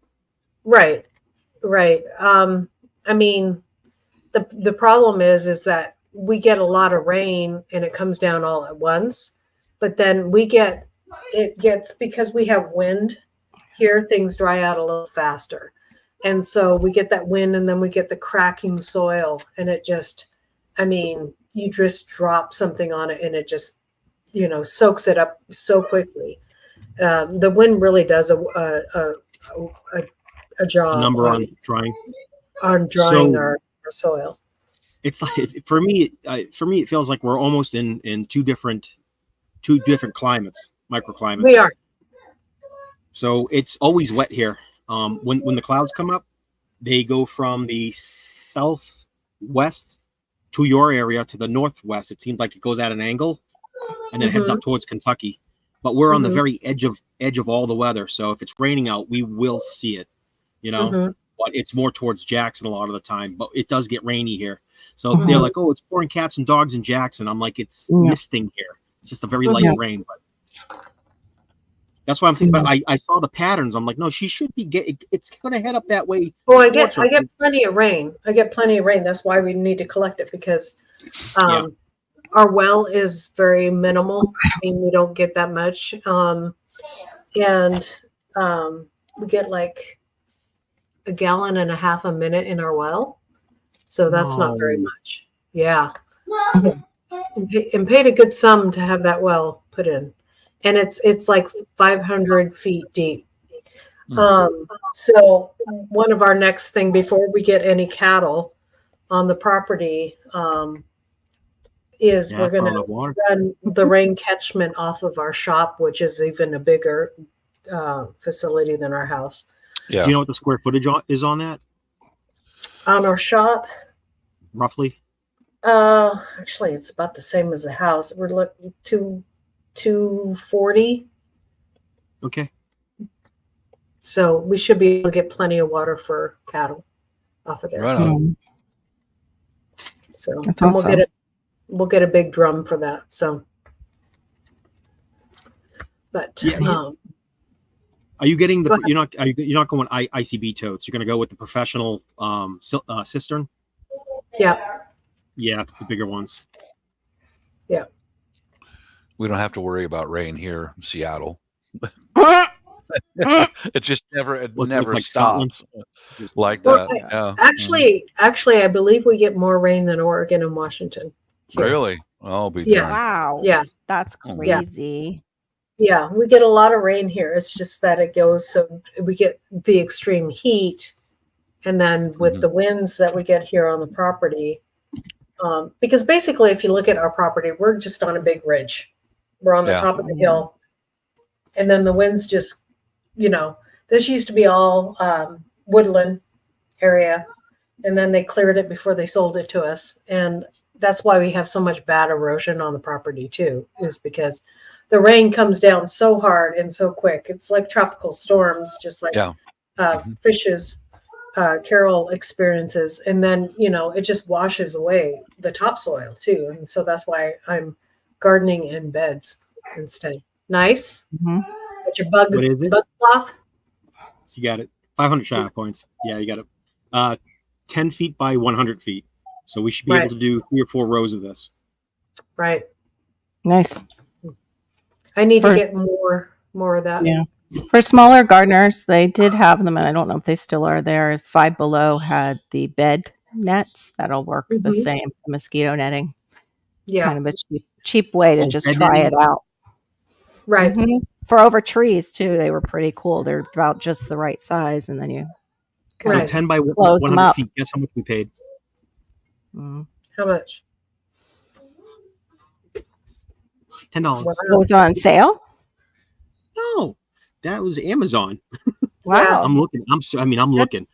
A: Right. I mean, the problem is that we get a lot of rain and it comes down all at once, but then it gets because we have wind here, things dry out a little faster. And so we get that wind and then we get the cracking soil and it just, I mean, you just drop something on it and it just, soaks it up so quickly. The wind really does a job
D: A number on drying.
A: on drying our soil.
D: It's like for me, it feels like we're almost in two different climates, microclimates.
A: We are.
D: So it's always wet here. When the clouds come up, they go from the southwest to your area to the northwest. It seems like it goes at an angle, and then heads up towards Kentucky. But we're on the very edge of all the weather. So if it's raining out, we will see it. But it's more towards Jackson a lot of the time. But it does get rainy here. So they're like, "Oh, it's pouring cats and dogs in Jackson." I'm like, "It's misting here. It's just a very light rain." But that's why I'm thinking. But I saw the patterns. I'm like, "No, she should be getting. It's going to head up that way."
A: Well, I get plenty of rain. That's why we need to collect it, because our well is very minimal. I mean, we don't get that much, and we get like 1.5 gallons a minute in our well, so that's not very much. Yeah, and paid a good sum to have that well put in, and it's like 500 feet deep. So one of our next thing before we get any cattle on the property is we're going to run the rain catchment off of our shop, which is even a bigger facility than our house.
C: Yeah.
D: Do you know what the square footage is on that?
A: On our shop?
D: Roughly?
A: Actually, it's about the same as the house. We're looking 240.
D: Okay.
A: So we should be able to get plenty of water for cattle off of there.
C: Right on.
A: So we'll get a big drum for that. So, but
D: are you getting the? You're not going ICB totes. You're going to go with the professional cistern.
A: Yeah.
D: Yeah, the bigger ones.
A: Yeah.
C: We don't have to worry about rain here in Seattle. It just never
D: like
C: stops like
A: well,
C: that. Yeah.
A: Actually, I believe we get more rain than Oregon and Washington.
C: Really? I'll be
A: Yeah.
C: darned.
B: Wow.
A: Yeah.
B: That's crazy.
A: Yeah, we get a lot of rain here. It's just that it goes, so we get the extreme heat, and then with the winds that we get here on the property, because basically, if you look at our property, we're just on a big ridge. We're on the top of the hill, and then the winds just, this used to be all woodland area, and then they cleared it before they sold it to us, and that's why we have so much bad erosion on the property too, is because the rain comes down so hard and so quick. It's like tropical storms, just like Fish's Carol experiences. And then, it just washes away the topsoil too. And so that's why I'm gardening in beds instead. Nice. Got your bug cloth.
D: So you got it. 500 shot points. Yeah, you got it. 10 feet by 100 feet. So we should be able to do 3 or 4 rows of this.
A: Right.
B: Nice.
A: I need to get more of that.
B: Yeah. For smaller gardeners, they did have them, and I don't know if they still are there. Is Five Below had the bed nets that'll work the same, mosquito netting.
A: Yeah.
B: Kind of a cheap way to just try it out.
A: Right.
B: For over trees too, they were pretty cool. They're about just the right size, and then you
D: so 10 by 100 feet. Guess how much we paid?
A: How much?
D: $10.
A: Wow.
B: It was on sale?
D: No, that was Amazon.
B: Wow.
D: I'm looking. I'm looking.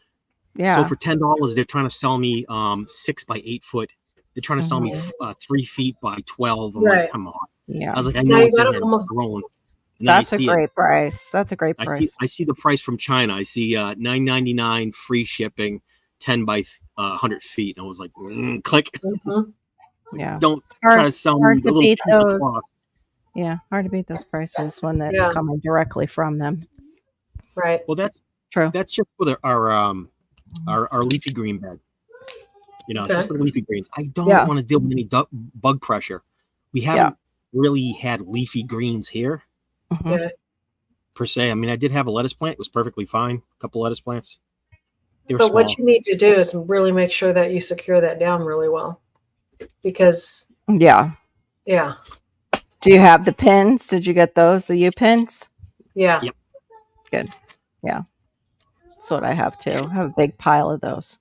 B: Yeah.
D: So for $10, they're trying to sell me 6 by 8 foot. They're trying to sell me 3 feet by 12. I'm like, come on.
B: Yeah.
D: I was like, I know it's in here almost grown.
B: That's a great price. That's a great price.
D: I see the price from China. I see $9.99 free shipping, 10 by 100 feet. And I was like, click.
B: Yeah.
D: Don't try to sell me the little piece of cloth.
B: Yeah, hard to beat those prices when that's coming directly from them.
A: Right.
D: Well, that's
B: true.
D: That's just for our leafy green bed. It's just the leafy greens. I don't want to deal with any bug pressure. We haven't really had leafy greens here per se. I mean, I did have a lettuce plant. It was perfectly fine. A couple lettuce plants. They were small.
A: What you need to do is really make sure that you secure that down really well, because
B: yeah.
A: Do
B: you have the pins? Did you get those, the U pins?
A: Yeah.
D: Yep.
B: Good. Yeah. That's what I have too. I have a big pile of those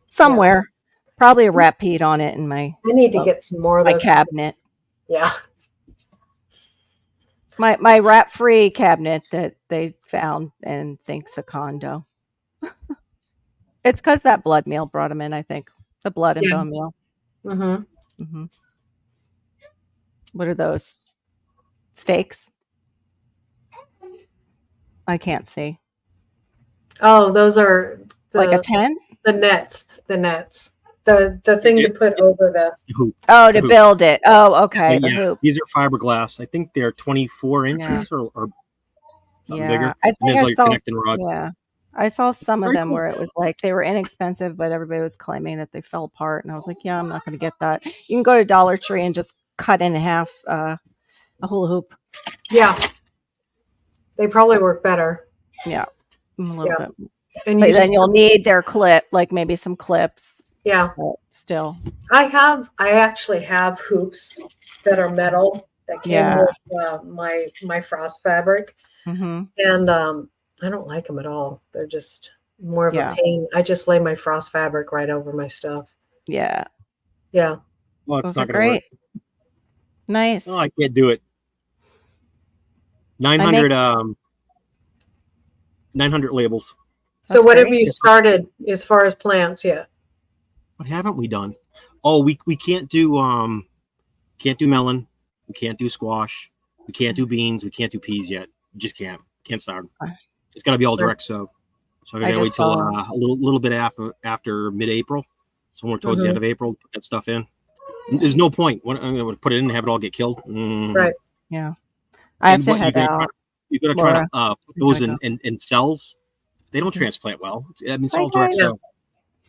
B: somewhere. Probably a rat peed on it in my
A: I need to get some more of
B: my
A: those.
B: cabinet.
A: Yeah.
B: My rat free cabinet that they found and thinks a condo. It's because that blood meal brought them in, I think. The blood and
A: Yeah.
B: bone meal.
A: Mm-hmm.
B: Hmm. What are those? Steaks? I can't see.
A: Oh, those are
B: Like a
A: the
B: tent?
A: the nets. The nets. The thing to put over the.
D: The hoop.
B: Oh,
D: The
B: to
D: hoop.
B: build it. Oh, okay. The
D: Yeah,
B: hoop.
D: these are fiberglass. I think they're 24
B: Yeah.
D: inches or something
B: Yeah.
D: bigger.
B: I
D: And
B: think
D: there's
B: I
D: like
B: saw,
D: connecting rods.
B: yeah. I saw some of
D: Very
B: them
D: cool.
B: where it was like they were inexpensive, but everybody was claiming that they fell apart. And I was like, yeah, I'm not going to get that. You can go to Dollar Tree and just cut in half a hula hoop.
A: Yeah. They probably work better.
B: Yeah. A little
A: Yeah.
B: bit.
A: And
B: But
A: you
B: then
A: just.
B: you'll need their clip, like maybe some clips.
A: Yeah.
B: But still.
A: I actually have hoops that are metal that came
B: Yeah.
A: with my frost fabric,
B: Mm-hmm.
A: and I don't like them at all. They're just more of
B: Yeah.
A: a pain. I just lay my frost fabric right over my stuff.
B: Yeah.
A: Yeah.
D: Well, it's
B: Those are
D: not going to work.
B: great. Nice.
D: Oh, I can't do it. 900 900 labels.
A: So
B: That's
A: what have
B: great.
A: you started as far as plants yet?
D: What haven't we done? Oh, we can't do melon. We can't do squash. We can't do beans. We can't do peas yet. We just can't start. It's got to be all direct sow. So I'm
B: I
D: gonna wait
B: just
D: till
B: saw-
D: a little bit after mid-April, somewhere towards the end of April, put that stuff in. There's no point. I'm going to put it in and have it all get killed.
A: Right.
B: Yeah. I have to head out.
D: You're going to try
B: Laura,
D: to put those
B: gotta
D: in cells. They don't
B: Mhm.
D: transplant well. I mean, it's
B: Bye,
D: all direct
B: guys.
D: sow.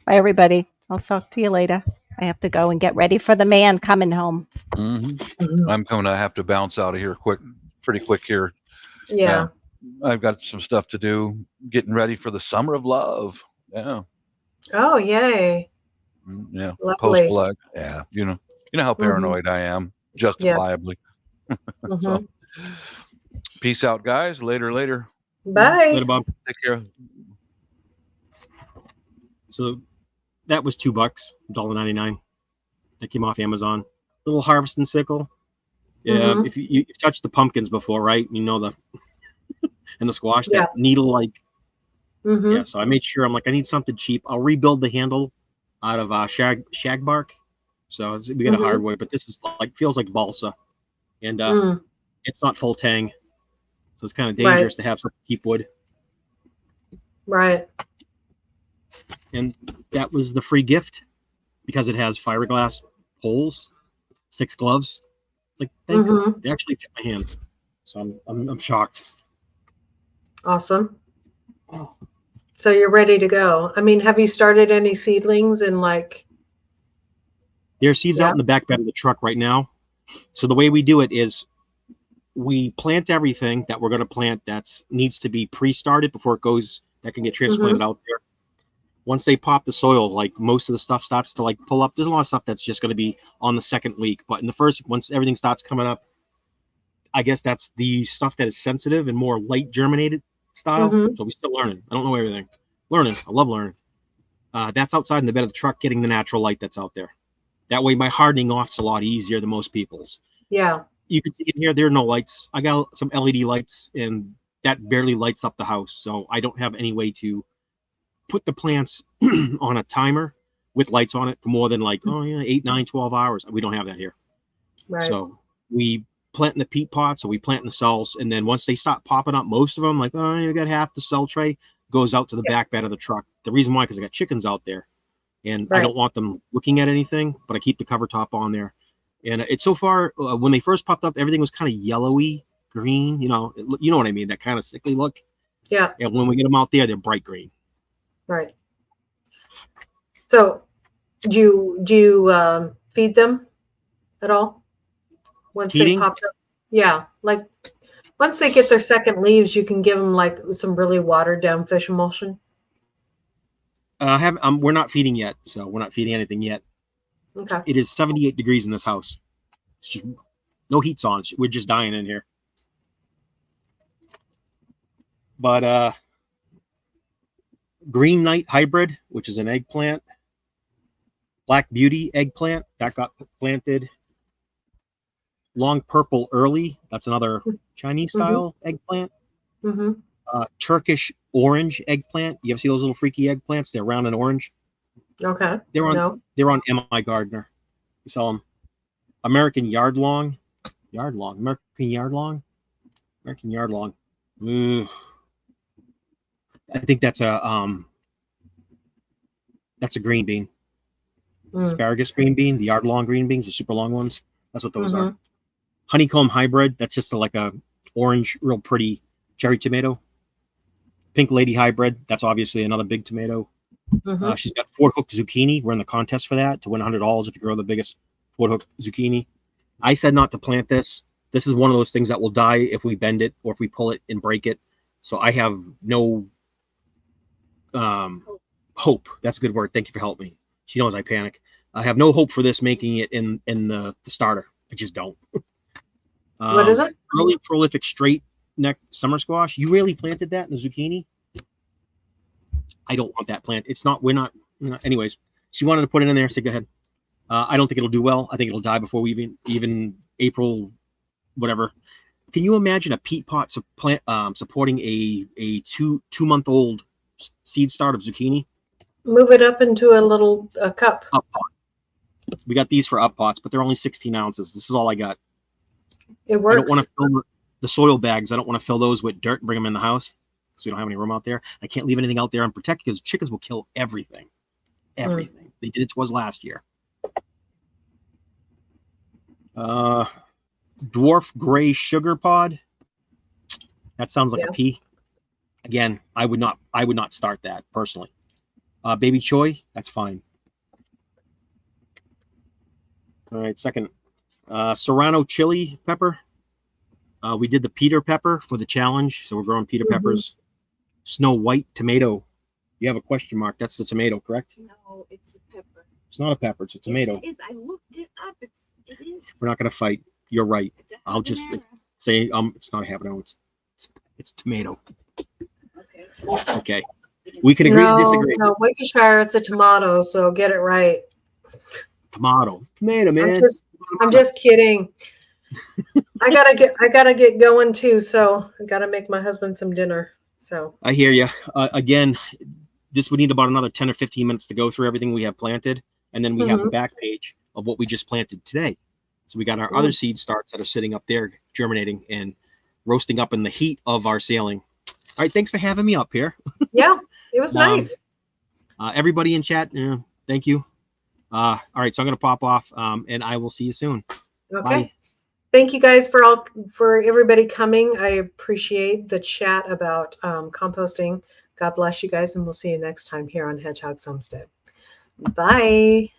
B: Bye, everybody. I'll talk to you later. I have to go and get ready for the man coming home.
C: Mm-hmm. I'm going to have to bounce out of here pretty quick here.
A: Yeah.
C: I've got some stuff to do, getting ready for the summer of love. Yeah.
A: Oh, yay.
C: Yeah.
A: Lovely.
C: Post-black. Yeah. You know how paranoid I am, justifiably. So, peace out, guys. Later.
A: Bye.
D: Later, Bob.
C: Take care.
D: So that was $2, $1.99. That came off Amazon. Little harvesting sickle. Yeah, if you've touched the pumpkins before, right? You know and the squash, that needle like. Yeah, so I made sure I'm like, I need something cheap. I'll rebuild the handle out of shag bark. So we got a hardwood, but this is feels like balsa, and it's not full tang, so it's kind of dangerous to have some cheap wood.
A: Right.
D: And that was the free gift because it has fiberglass poles, 6 gloves. It's like, thanks. They actually fit my hands, so I'm shocked.
A: Awesome. So you're ready to go. I mean, have you started any seedlings and
D: There are seeds out in the back bed of the truck right now. So the way we do it is we plant everything that we're going to plant that needs to be pre-started before it goes, that can get transplanted out there. Once they pop the soil, like most of the stuff starts to pull up. There's a lot of stuff that's just going to be on the second week, but in the first, once everything starts coming up, I guess that's the stuff that is sensitive and more light germinated style. So we're still learning. I don't know everything. Learning. I love learning. That's outside in the bed of the truck, getting the natural light that's out there. That way my hardening off's a lot easier than most people's.
A: Yeah.
D: You can see in here, there are no lights. I got some LED lights and that barely lights up the house. So I don't have any way to put the plants on a timer with lights on it for more than 8, 9, 12 hours. We don't have that here.
A: Right.
D: So we plant in the peat pots, or we plant in the cells. And then once they start popping up, most of them you got half the cell tray goes out to the back bed of the truck. The reason why, because I got chickens out there and I don't want them looking at anything, but I keep the cover top on there. And it's so far, when they first popped up, everything was kind of yellowy green, you know what I mean? That kind of sickly look.
A: Yeah.
D: And when we get them out there, they're bright green.
A: Right. So do you feed them at all? Once
D: Feeding?
A: they pop up? Yeah. Once they get their second leaves, you can give them some really watered down fish emulsion.
D: We're not feeding yet, so we're not feeding anything yet.
A: Okay.
D: It is 78 degrees in this house. It's just, no heat's on. We're just dying in here. But Green Knight hybrid, which is an eggplant. Black Beauty eggplant, that got planted. Long Purple Early, that's another Chinese style eggplant. Turkish Orange eggplant. You ever see those little freaky eggplants? They're round and orange.
A: Okay.
D: They're on
A: No.
D: they're on MI Gardener. You sell them. American Yardlong. American Yardlong. I think that's a green bean. Asparagus green bean, the Yardlong green beans, the super long ones. That's what those are. Honeycomb hybrid, that's just like a orange, real pretty cherry tomato. Pink Lady hybrid, that's obviously another big tomato. She's got Ford Hook zucchini. We're in the contest for that to win $100 if you grow the biggest Ford Hook zucchini. I said not to plant this. This is one of those things that will die if we bend it or if we pull it and break it. So I have no hope. That's a good word. Thank you for helping me. She knows I panic. I have no hope for this making it in the starter. I just don't.
A: What is it?
D: Early prolific straight neck summer squash. You really planted that in the zucchini? I don't want that plant. It's not. We're not. Anyways, she wanted to put it in there. So go ahead. I don't think it'll do well. I think it'll die before we even April, whatever. Can you imagine a peat pot supporting a 2-month-old seed start of zucchini? Move
A: it up into a little cup.
D: Up pot. We got these for up pots, but they're only 16 ounces. This is all I got.
A: It works.
D: I don't want to fill the soil bags. I don't want to fill those with dirt and bring them in the house because we don't have any room out there. I can't leave anything out there unprotected because chickens will kill everything. Everything. They did it to us last year. Dwarf gray sugar pod. That sounds like a pea. Again, I would not start that personally. Baby choy, that's fine. All right, second. Serrano chili pepper. We did the Peter pepper for the challenge, so we're growing Peter peppers. Snow white tomato. You have a question mark. That's the tomato, correct?
E: No, it's a pepper.
D: It's not a pepper. It's a tomato.
E: Yes, it is. I looked it up. It is.
D: We're not going to fight. You're right. I'll just say it's not a habanero. It's tomato. Okay. We can agree to disagree.
A: No, Worcestershire, it's a tomato, so get it right.
D: Tomato. It's tomato, man.
A: I'm just kidding. I gotta get going too, so I gotta make my husband some dinner. So
D: I hear you. Again, this would need about another 10 or 15 minutes to go through everything we have planted, and then we have the back page of what we just planted today. So we got our other seed starts that are sitting up there, germinating and roasting up in the heat of our sailing. All right, thanks for having me up here.
A: Yeah, it was nice.
D: Everybody in chat, thank you. All right, so I'm going to pop off, and I will see you soon.
A: Okay.
D: Bye.
A: Thank you guys for everybody coming. I appreciate the chat about composting. God bless you guys, and we'll see you next time here on Hedgehog's Homestead. Bye.